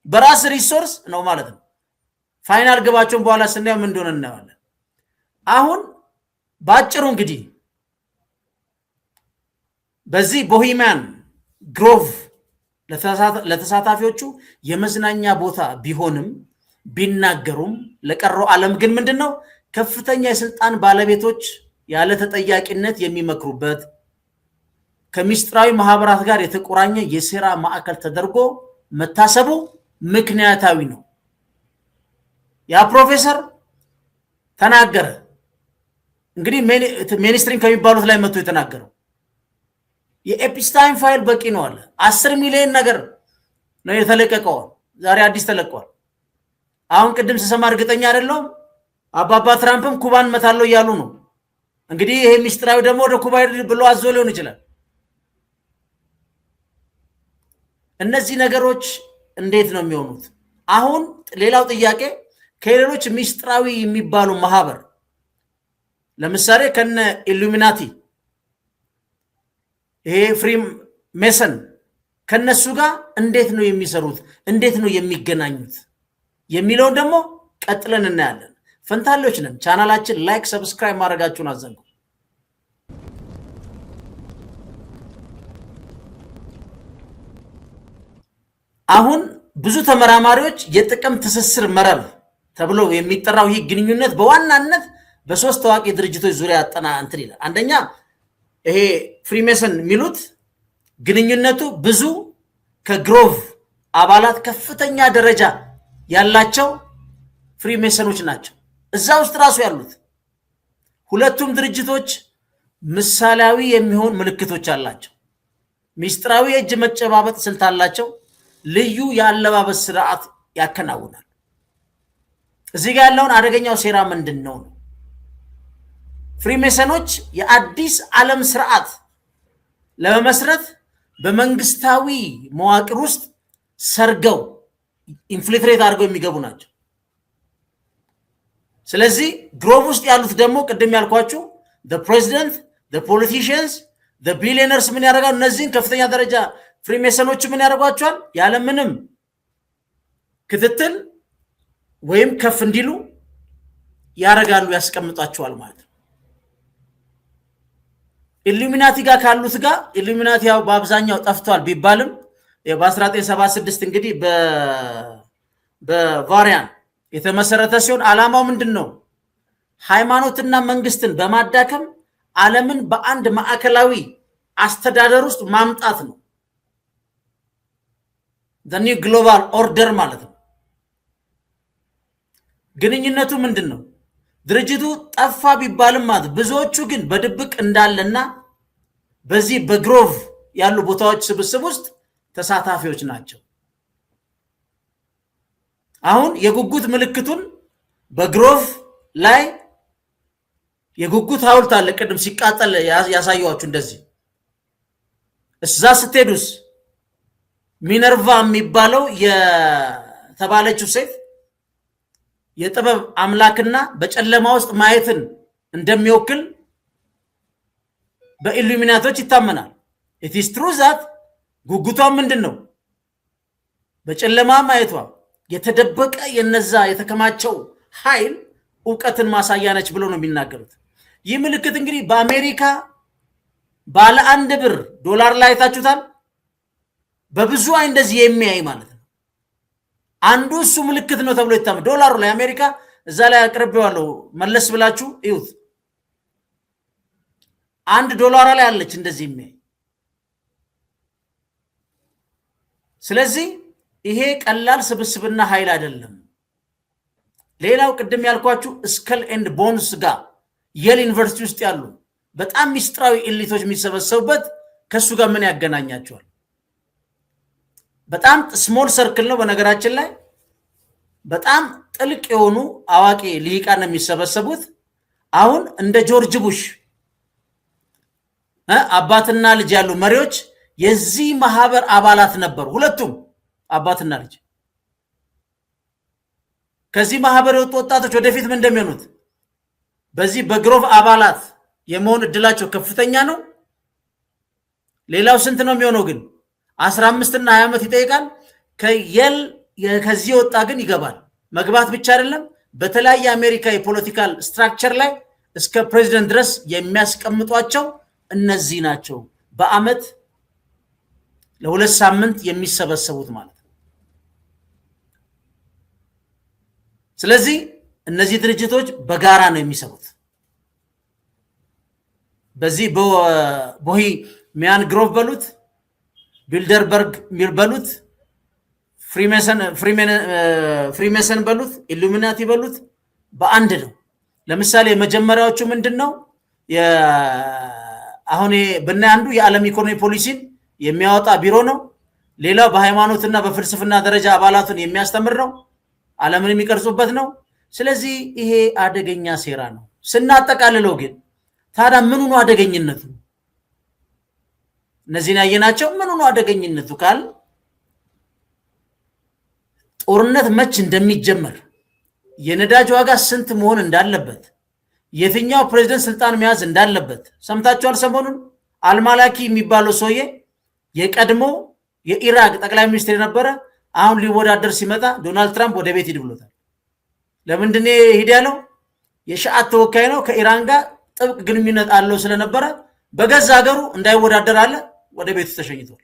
Speaker 1: በራስ ሪሶርስ ነው ማለት ነው። ፋይናል ግባቸውን በኋላ ስናየው ምን እንደሆነ እናያለን። አሁን ባጭሩ እንግዲህ በዚህ ቦሂሚያን ግሮቭ ለተሳታፊዎቹ የመዝናኛ ቦታ ቢሆንም ቢናገሩም ለቀረው ዓለም ግን ምንድነው ከፍተኛ የስልጣን ባለቤቶች ያለ ተጠያቂነት የሚመክሩበት ከሚስጥራዊ ማህበራት ጋር የተቆራኘ የሴራ ማዕከል ተደርጎ መታሰቡ ምክንያታዊ ነው። ያ ፕሮፌሰር ተናገረ። እንግዲህ ሚኒስትሪን ከሚባሉት ላይ መጥቶ የተናገረው የኤፕስታይን ፋይል በቂ ነው አለ። 10 ሚሊዮን ነገር ነው የተለቀቀው። ዛሬ አዲስ ተለቋል። አሁን ቅድም ስሰማ እርግጠኛ አይደለሁም አባባ ትራምፕም ኩባን መታለው እያሉ ነው። እንግዲህ ይሄ ሚስጥራዊ ደግሞ ወደ ኩባ ብሎ አዞ ሊሆን ይችላል። እነዚህ ነገሮች እንዴት ነው የሚሆኑት? አሁን ሌላው ጥያቄ ከሌሎች ሚስጥራዊ የሚባሉ ማህበር ለምሳሌ ከነ ኢሉሚናቲ ይሄ ፍሪ ሜሰን ከነሱ ጋር እንዴት ነው የሚሰሩት? እንዴት ነው የሚገናኙት? የሚለውን ደግሞ ቀጥለን እናያለን። ፈንታሌዎች ነን። ቻናላችን ላይክ፣ ሰብስክራይብ ማድረጋችሁን አዘንጉ። አሁን ብዙ ተመራማሪዎች የጥቅም ትስስር መረብ ተብሎ የሚጠራው ይህ ግንኙነት በዋናነት በሶስት ታዋቂ ድርጅቶች ዙሪያ ያጠና እንትን ይላል። አንደኛ ይሄ ፍሪሜሰን የሚሉት ግንኙነቱ ብዙ ከግሮቭ አባላት ከፍተኛ ደረጃ ያላቸው ፍሪሜሰኖች ናቸው እዛ ውስጥ ራሱ ያሉት። ሁለቱም ድርጅቶች ምሳሌያዊ የሚሆን ምልክቶች አላቸው። ሚስጥራዊ የእጅ መጨባበጥ ስልት አላቸው። ልዩ የአለባበስ ስርዓት ያከናውናል። እዚህ ጋር ያለውን አደገኛው ሴራ ምንድን ነው? ፍሪሜሰኖች የአዲስ ዓለም ስርዓት ለመመስረት በመንግስታዊ መዋቅር ውስጥ ሰርገው ኢንፍiltrate አድርገው የሚገቡ ናቸው። ስለዚህ ግሮቭ ውስጥ ያሉት ደግሞ ቅድም ያልኳችሁ the president, the politicians, the billionaires ምን ያደርጋሉ? እነዚህን ከፍተኛ ደረጃ ፍሪሜሰኖች ምን ያደርጓቸዋል? ያለምንም ክትትል ወይም ከፍ እንዲሉ ያደርጋሉ፣ ያስቀምጣቸዋል ማለት ነው። ኢሉሚናቲ ጋር ካሉት ጋር ኢሉሚናቲ ያው በአብዛኛው ጠፍቷል ቢባልም በ1976 እንግዲህ በቫሪያን የተመሰረተ ሲሆን ዓላማው ምንድነው? ሃይማኖትና መንግስትን በማዳከም ዓለምን በአንድ ማዕከላዊ አስተዳደር ውስጥ ማምጣት ነው። the new global order ማለት ነው። ግንኙነቱ ምንድነው? ድርጅቱ ጠፋ ቢባልም ማለት ብዙዎቹ ግን በድብቅ እንዳለና በዚህ በግሮቭ ያሉ ቦታዎች ስብስብ ውስጥ ተሳታፊዎች ናቸው። አሁን የጉጉት ምልክቱን በግሮቭ ላይ የጉጉት ሐውልት አለ። ቅድም ሲቃጠል ያሳየዋችሁ እንደዚህ እዛ ስትሄዱስ ሚነርቫ የሚባለው የተባለችው ሴት የጥበብ አምላክና በጨለማ ውስጥ ማየትን እንደሚወክል በኢሉሚናቶች ይታመናል። it is true that ጉጉቷ ምንድነው? በጨለማ ማየቷ የተደበቀ የነዛ የተከማቸው ኃይል ዕውቀትን ማሳያ ነች ብሎ ነው የሚናገሩት። ይህ ምልክት እንግዲህ በአሜሪካ ባለ 1 ብር ዶላር ላይ ታችሁታል። በብዙ እንደዚህ የሚያይ ማለት ነው። አንዱ እሱ ምልክት ነው ተብሎ ይታመናል። ዶላሩ ላይ አሜሪካ እዛ ላይ አቅርቤዋለሁ መለስ ብላችሁ እዩት $1 ላይ አለች እንደዚህ ስለዚህ ይሄ ቀላል ስብስብና ኃይል አይደለም ሌላው ቅድም ያልኳችሁ ስከል ኤንድ ቦንስ ጋር የል ዩኒቨርሲቲ ውስጥ ያሉ በጣም ሚስጥራዊ ኤሊቶች የሚሰበሰቡበት ከሱ ጋር ምን ያገናኛቸዋል በጣም ስሞል ሰርክል ነው በነገራችን ላይ በጣም ጥልቅ የሆኑ አዋቂ ሊቃን የሚሰበሰቡት አሁን እንደ ጆርጅ ቡሽ አባትና ልጅ ያሉ መሪዎች የዚህ ማህበር አባላት ነበሩ ሁለቱም አባትና ልጅ ከዚህ ማህበር የወጡ ወጣቶች ወደፊት ምን እንደሚሆኑት በዚህ በግሮቭ አባላት የመሆን እድላቸው ከፍተኛ ነው ሌላው ስንት ነው የሚሆነው ግን 15 እና 20 ዓመት ይጠይቃል ከየል ከዚህ ወጣ ግን ይገባል መግባት ብቻ አይደለም በተለያየ አሜሪካ የፖለቲካል ስትራክቸር ላይ እስከ ፕሬዚደንት ድረስ የሚያስቀምጧቸው እነዚህ ናቸው በአመት ለሁለት ሳምንት የሚሰበሰቡት ማለት ነው ስለዚህ እነዚህ ድርጅቶች በጋራ ነው የሚሰሩት በዚህ ቦሂ ሚያን ግሮቭ በሉት ቢልደርበርግ ሚርበሉት ፍሪሜሰን በሉት ኢሉሚናቲ በሉት በአንድ ነው ለምሳሌ መጀመሪያዎቹ ምንድነው አሁን በእናንዱ የዓለም ኢኮኖሚ ፖሊሲን የሚያወጣ ቢሮ ነው ሌላው በሃይማኖትና በፍልስፍና ደረጃ አባላቱን የሚያስተምር ነው ዓለምን የሚቀርጹበት ነው ስለዚህ ይሄ አደገኛ ሴራ ነው ስናጠቃልለው ግን ታዲያ ምኑ ነው አደገኝነቱ እነዚህን ያየናቸው ምኑ ነው አደገኝነቱ ካል ጦርነት መች እንደሚጀመር የነዳጅ ዋጋ ስንት መሆን እንዳለበት የትኛው ፕሬዝዳንት ስልጣን መያዝ እንዳለበት ሰምታችኋል ሰሞኑን አልማላኪ የሚባለው ሰውዬ የቀድሞ የኢራቅ ጠቅላይ ሚኒስትር ነበረ አሁን ሊወዳደር ሲመጣ ዶናልድ ትራምፕ ወደ ቤት ይድብሎታል ለምንድነው ሄድ ያለው የሻዓት ተወካይ ነው ከኢራን ጋር ጥብቅ ግንኙነት አለው ስለነበረ በገዛ ሀገሩ እንዳይወዳደር አለ ወደ ቤቱ ተሸኝቷል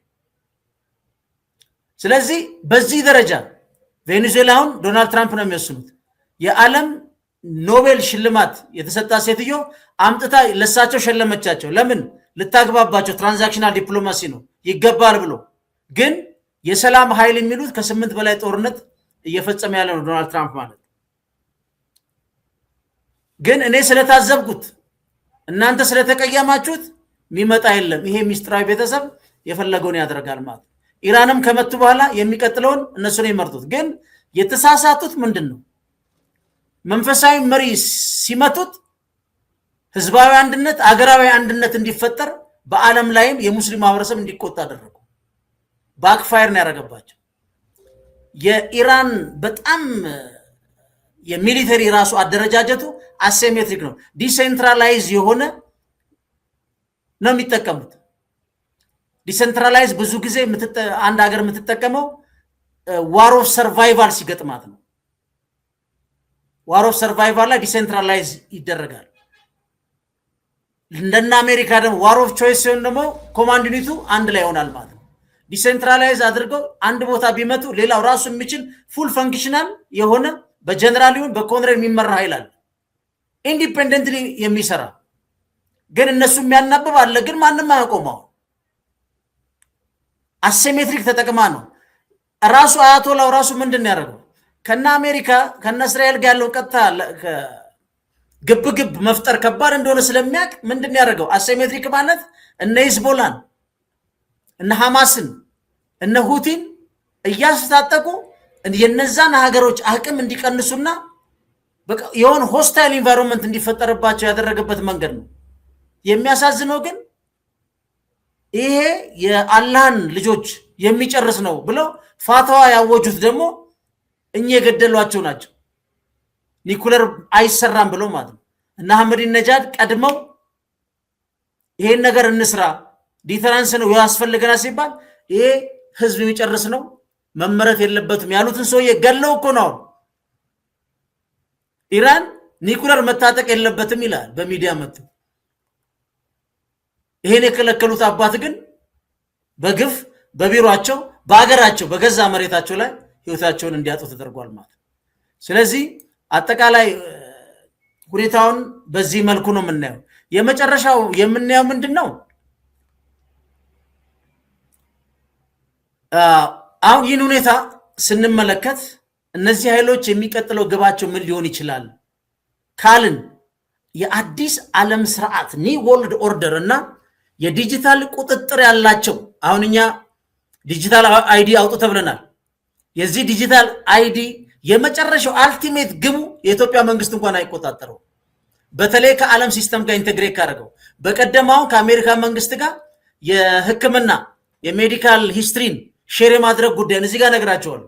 Speaker 1: ስለዚህ በዚህ ደረጃ ቬኔዙዌላውን ዶናልድ ትራምፕ ነው የሚወስኑት የዓለም ኖቤል ሽልማት የተሰጣ ሴትዮ አምጥታ ለሳቸው ሸለመቻቸው ለምን ልታግባባቸው ትራንዛክሽናል ዲፕሎማሲ ነው ይገባል ብሎ ግን የሰላም ኃይል የሚሉት ከ8 በላይ ጦርነት እየፈጸመ ያለ ነው ዶናልድ ትራምፕ ማለት ግን እኔ ስለታዘብኩት እናንተ ስለተቀየማችሁት የሚመጣ የለም ይሄ ሚስጥራዊ ቤተሰብ የፈለገውን ያደርጋል ማለት ኢራንም ከመጡ በኋላ የሚቀጥለውን እነሱ ነው ይመርጡት ግን የተሳሳቱት ምንድነው መንፈሳዊ መሪ ሲመቱት ህዝባዊ አንድነት አገራዊ አንድነት እንዲፈጠር በአለም ላይም የሙስሊም ማህበረሰብ እንዲቆጣ አደረጉ ባክፋየር ነው ያደረገባቸው የኢራን በጣም የሚሊተሪ ራሱ አደረጃጀቱ አሲሜትሪክ ነው ዲሴንትራላይዝ የሆነ ነው የሚጠቀሙት ዲሴንትራላይዝ ብዙ ጊዜ አንድ ሀገር የምትጠቀመው ዋር ኦፍ ሰርቫይቫል ሲገጥማት ነው ዋር ኦፍ ሰርቫይቫል ላይ ዲሴንትራላይዝ ይደረጋል እንደና አሜሪካ ደግሞ ዋር ኦፍ ቾይስ ሲሆን ደግሞ ኮማንድ ዩኒቱ አንድ ላይ ይሆናል ማለት ነው ዲሴንትራላይዝ አድርገው አንድ ቦታ ቢመቱ ሌላው ራሱ የሚችል ፉል ፈንክሽናል የሆነ በጀነራል ይሁን በኮንግሬስ የሚመራ ኃይል አለ ኢንዲፔንደንትሊ የሚሰራ ግን እነሱ የሚያናብብ አለ ግን ማንንም አያቆመው አሲሜትሪክ ተጠቅማ ነው ራሱ አያቶላው ራሱ ምንድነው ያደረገው ከና አሜሪካ ከና እስራኤል ጋር ያለው ቀጥታ ግብግብ መፍጠር ከባድ እንደሆነ ስለሚያቅ ምንድነው ያደረገው አሲሜትሪክ ማለት እነ ሂዝቦላን እነ ሐማስን እነ ሁቲን እያስታጠቁ የነዛን ሀገሮች አቅም እንዲቀንሱና የሆነ ሆስታይል ኢንቫይሮንመንት እንዲፈጠርባቸው ያደረገበት መንገድ ነው የሚያሳዝነው ግን ይሄ የአላህን ልጆች የሚጨርስ ነው ብለው ፋታዋ ያወጁት ደግሞ እኛ የገደሏቸው ናቸው ኒኩለር አይሰራም ብለው ማለት ነው እና አህመዲን ነጃድ ቀድመው ይሄን ነገር እንስራ ዲተራንስ ነው ያስፈልገና ሲባል ይሄ ህዝብ የሚጨርስ ነው መመረት የለበትም ያሉትን ሰው የገለው እኮ ነው ኢራን ኒኩለር መታጠቅ የለበትም ይላል በሚዲያ መጥቶ ይሄን የከለከሉት አባት ግን በግፍ በቢሮአቸው በአገራቸው በገዛ መሬታቸው ላይ ህይወታቸውን እንዲያጡ ተደርጓል ማለት ስለዚህ አጠቃላይ ሁኔታውን በዚህ መልኩ ነው የምናየው። የመጨረሻው የምናየው ምንድነው? አሁን ይህን ሁኔታ ስንመለከት እነዚህ ኃይሎች የሚቀጥለው ግባቸው ምን ሊሆን ይችላል ካልን የአዲስ ዓለም ስርዓት ኒው ወርልድ ኦርደር እና የዲጂታል ቁጥጥር ያላቸው አሁን እኛ ዲጂታል አይዲ አውጡ ተብለናል። የዚህ ዲጂታል አይዲ የመጨረሻው አልቲሜት ግቡ የኢትዮጵያ መንግስት እንኳን አይቆጣጠረው፣ በተለይ ከዓለም ሲስተም ጋር ኢንተግሬት ካደረገው። በቀደማው ከአሜሪካ መንግስት ጋር የሕክምና የሜዲካል ሂስትሪን ሼር የማድረግ ጉዳይን እዚህ ጋር ነግራቸዋለሁ።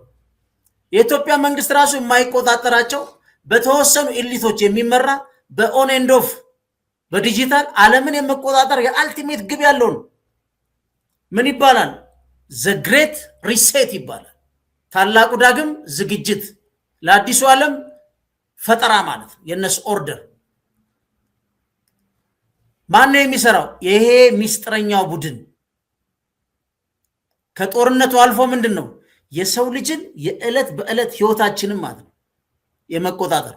Speaker 1: የኢትዮጵያ መንግስት ራሱ የማይቆጣጠራቸው በተወሰኑ ኢሊቶች የሚመራ በኦን ኤንድ ኦፍ በዲጂታል ዓለምን የመቆጣጠር የአልቲሜት ግብ ያለው ነው። ምን ይባላል? ዘ ግሬት ሪሴት ይባላል። ታላቁ ዳግም ዝግጅት ለአዲሱ ዓለም ፈጠራ ማለት ነው። የነሱ ኦርደር ማን ነው የሚሰራው? ይሄ ሚስጥረኛው ቡድን ከጦርነቱ አልፎ ምንድን ነው የሰው ልጅን የዕለት በዕለት ህይወታችንን ማለት ነው የመቆጣጠር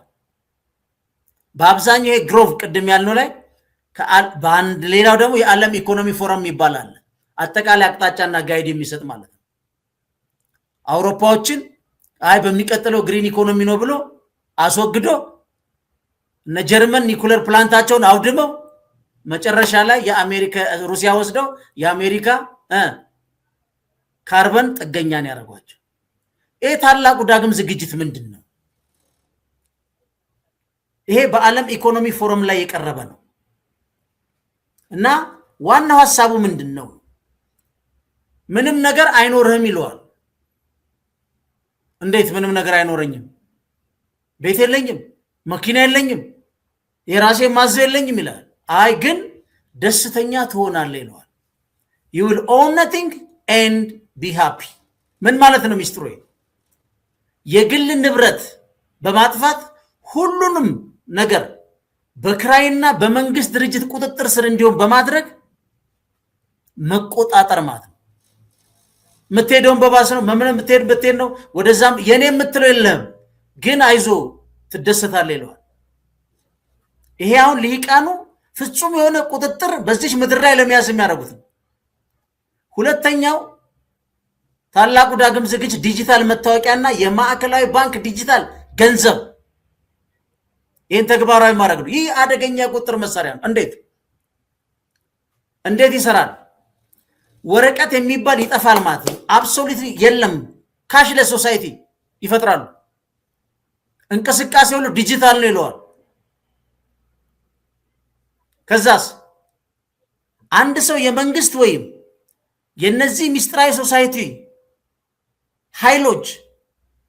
Speaker 1: በአብዛኛው ይሄ ግሮቭ ቅድም ያልነው ላይ በአንድ ሌላው ደግሞ የዓለም ኢኮኖሚ ፎረም ይባላል። አጠቃላይ አቅጣጫና ጋይድ የሚሰጥ ማለት ነው። አውሮፓዎችን አይ በሚቀጥለው ግሪን ኢኮኖሚ ነው ብሎ አስወግዶ እነ ጀርመን ኒኩለር ፕላንታቸውን አውድመው መጨረሻ ላይ የአሜሪካ ሩሲያ ወስደው የአሜሪካ ካርበን ጥገኛን ያደርጓቸው። ይሄ ታላቁ ዳግም ዝግጅት ምንድን ነው? ይሄ በዓለም ኢኮኖሚ ፎረም ላይ የቀረበ ነው እና ዋናው ሐሳቡ ምንድን ነው? ምንም ነገር አይኖርህም ይለዋል። እንዴት ምንም ነገር አይኖረኝም? ቤት የለኝም፣ መኪና የለኝም፣ የራሴ ማዘ የለኝም ይላል። አይ ግን ደስተኛ ትሆናለህ ይለዋል። you will own nothing and be happy። ምን ማለት ነው ሚስጥሩ? የግል ንብረት በማጥፋት ሁሉንም ነገር በክራይና በመንግስት ድርጅት ቁጥጥር ስር እንዲሆን በማድረግ መቆጣጠር ማለት ነው። የምትሄደውን በባስ ነው ብትሄድ ነው ወደዛም የኔ የምትለው የለህም፣ ግን አይዞ ትደሰታለህ ይለዋል። ይሄ አሁን ልሂቃኑ ፍጹም የሆነ ቁጥጥር በዚች ምድር ላይ ለመያዝ የሚያደርጉት ነው። ሁለተኛው ታላቁ ዳግም ዝግጅት ዲጂታል መታወቂያና የማዕከላዊ ባንክ ዲጂታል ገንዘብ ይህን ተግባራዊ ማድረግ ነው። ይህ አደገኛ ቁጥጥር መሳሪያ ነው። እንዴት ይሰራል? ወረቀት የሚባል ይጠፋል ማለት ነው። አብሶሉትሊ የለም። ካሽለስ ሶሳይቲ ይፈጥራሉ። እንቅስቃሴ ሁሉ ዲጂታል ነው ይለዋል። ከዛስ አንድ ሰው የመንግስት ወይም የነዚህ ሚስጥራዊ ሶሳይቲ ኃይሎች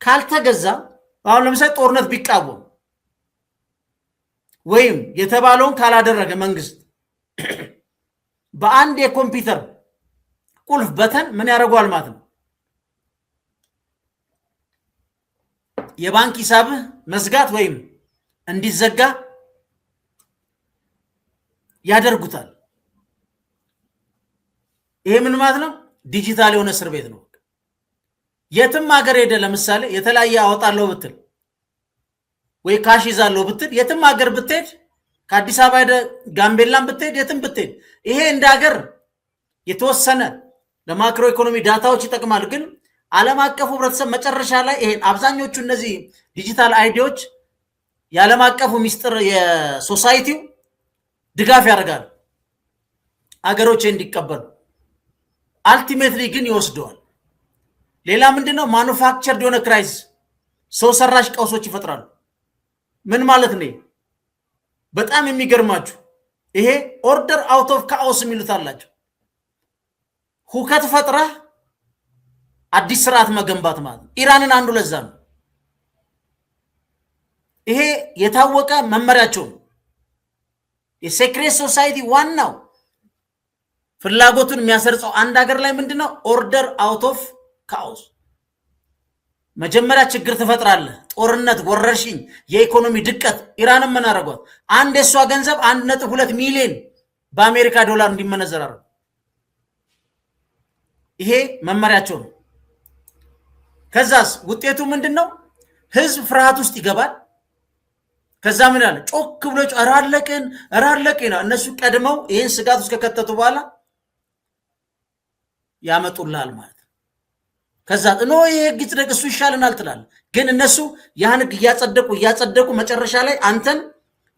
Speaker 1: ካልተገዛ አሁን ለምሳሌ ጦርነት ቢቃወም ወይም የተባለውን ካላደረገ መንግስት በአንድ የኮምፒውተር ቁልፍ በተን ምን ያደርገዋል ማለት ነው? የባንክ ሂሳብህ መዝጋት ወይም እንዲዘጋ ያደርጉታል። ይሄ ምን ማለት ነው? ዲጂታል የሆነ እስር ቤት ነው። የትም ሀገር ሄደ ለምሳሌ የተለያየ አወጣለሁ ብትል ወይ ካሽ ይዛለሁ ብትል የትም ሀገር ብትሄድ ከአዲስ አበባ ሄደ ጋምቤላን ብትሄድ የትም ብትሄድ ይሄ እንደ ሀገር የተወሰነ ለማክሮ ኢኮኖሚ ዳታዎች ይጠቅማል። ግን ዓለም አቀፉ ህብረተሰብ መጨረሻ ላይ ይሄን አብዛኞቹ እነዚህ ዲጂታል አይዲዎች የዓለም አቀፉ ሚስጥር የሶሳይቲው ድጋፍ ያደርጋል አገሮች እንዲቀበሉ። አልቲሜትሊ ግን ይወስደዋል። ሌላ ምንድነው? ማኑፋክቸርድ የሆነ ክራይሲስ ሰው ሰራሽ ቀውሶች ይፈጥራሉ። ምን ማለት ነው? በጣም የሚገርማችሁ ይሄ ኦርደር አውት ኦፍ ካኦስ የሚሉት አላቸው። ሁከት ፈጥረህ አዲስ ስርዓት መገንባት ማለት ነው። ኢራንን አንዱ ለዛ ነው። ይሄ የታወቀ መመሪያቸው ነው። የሴክሬት ሶሳይቲ ዋናው ፍላጎቱን የሚያሰርጸው አንድ ሀገር ላይ ምንድነው? ኦርደር አውት ኦፍ ካኦስ። መጀመሪያ ችግር ትፈጥራለህ፣ ጦርነት፣ ወረርሽኝ፣ የኢኮኖሚ ድቀት። ኢራንን ምን አደረጓት? አንድ የሷ ገንዘብ 1.2 ሚሊዮን በአሜሪካ ዶላር እንዲመነዘር አደረጉ። ይሄ መመሪያቸው ነው። ከዛስ ውጤቱ ምንድነው? ህዝብ ፍርሃት ውስጥ ይገባል። ከዛ ምን አለ ጮክ ብሎ አራለቀን እነሱ ቀድመው ይሄን ስጋት ውስጥ ከከተቱ በኋላ ያመጡላል ማለት ከዛ ነው ይሄ ግጭት እሱ ይሻለናል ትላል ግን እነሱ ያን ያጸደቁ መጨረሻ ላይ አንተን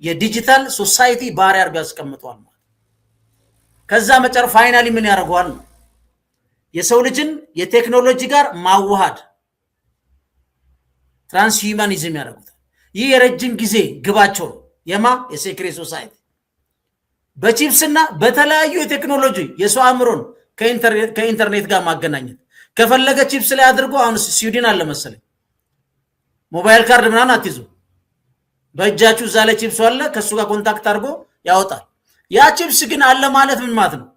Speaker 1: የዲጂታል ሶሳይቲ ባሪያ አርጋ ያስቀምጧል ማለት ከዛ መጨረሻ ፋይናሊ ምን ያደርጋል የሰው ልጅን የቴክኖሎጂ ጋር ማዋሃድ ትራንስሂውማኒዝም ያደርጉታል ይህ የረጅም ጊዜ ግባቸው የሴክሬት ሶሳይቲ በቺፕስና በተለያዩ የቴክኖሎጂ የሰው አእምሮን ከኢንተርኔት ጋር ማገናኘት ከፈለገ ቺፕስ ላይ አድርጎ አሁን ስዊድን አለ መሰለኝ ሞባይል ካርድ ምናምን አትይዙ በእጃችሁ ዛለ ቺፕስ አለ ከሱ ጋር ኮንታክት አድርጎ ያወጣል ያ ቺፕስ ግን አለ ማለት ምን ማለት ነው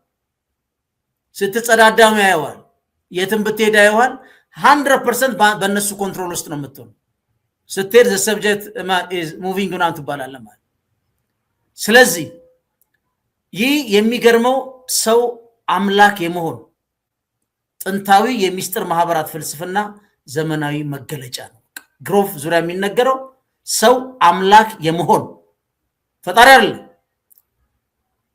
Speaker 1: ስትጸዳዳም ያየዋል የትም ብትሄድ ያየዋል 100% በእነሱ ኮንትሮል ውስጥ ነው የምትሆነው ስትሄድ the subject is moving on ትባላለ ማለት ስለዚህ ይህ የሚገርመው ሰው አምላክ የመሆን ጥንታዊ የሚስጥር ማህበራት ፍልስፍና ዘመናዊ መገለጫ ነው ግሮፍ ዙሪያ የሚነገረው ሰው አምላክ የመሆን ፈጣሪ አይደል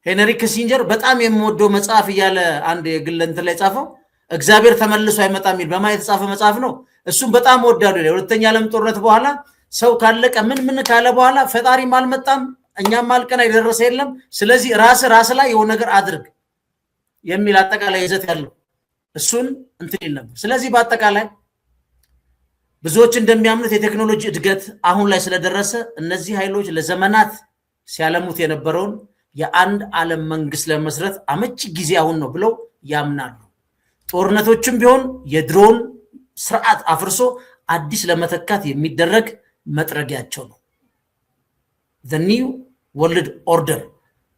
Speaker 1: ሄንሪ ኪሲንጀር በጣም የሚወደው መጽሐፍ ያለ አንድ የግለንት ላይ ጻፈው እግዚአብሔር ተመልሶ አይመጣም ይል በማየት ጻፈ መጽሐፍ ነው እሱም በጣም ወዳዱ ነው ሁለተኛ ዓለም ጦርነት በኋላ ሰው ካለቀ ምን ካለ በኋላ ፈጣሪ ማልመጣም እኛም ማልቀና ይደረሰ የለም ስለዚህ ራስ ላይ የሆነ ነገር አድርግ የሚል አጠቃላይ ይዘት ያለው እሱን እንትን ይል ነበር ስለዚህ በአጠቃላይ ብዙዎች እንደሚያምኑት የቴክኖሎጂ እድገት አሁን ላይ ስለደረሰ እነዚህ ኃይሎች ለዘመናት ሲያለሙት የነበረውን የአንድ ዓለም መንግስት ለመስረት አመቺ ጊዜ አሁን ነው ብለው ያምናሉ ጦርነቶችም ቢሆን የድሮን ስርዓት አፍርሶ አዲስ ለመተካት የሚደረግ መጥረጊያቸው ነው the new world order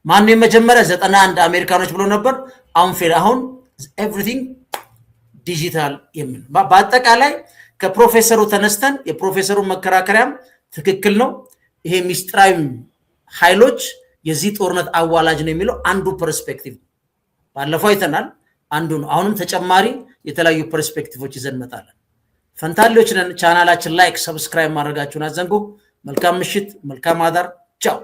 Speaker 1: ማን የመጀመሪያ 91 አሜሪካኖች ብሎ ነበር አሁን everything ዲጂታል የሚል በአጠቃላይ ከፕሮፌሰሩ ተነስተን የፕሮፌሰሩ መከራከሪያም ትክክል ነው ይሄ ሚስጥራዊ ኃይሎች የዚህ ጦርነት አዋላጅ ነው የሚለው አንዱ ፐርስፔክቲቭ ባለፈው አይተናል አንዱ ነው አሁንም ተጨማሪ የተለያዩ ፐርስፔክቲቮች ይዘን መጣለን ፈንታሌዎች ነን ቻናላችን ላይክ ሰብስክራይብ ማድረጋችሁን አዘንጉ መልካም ምሽት መልካም አዳር ቻው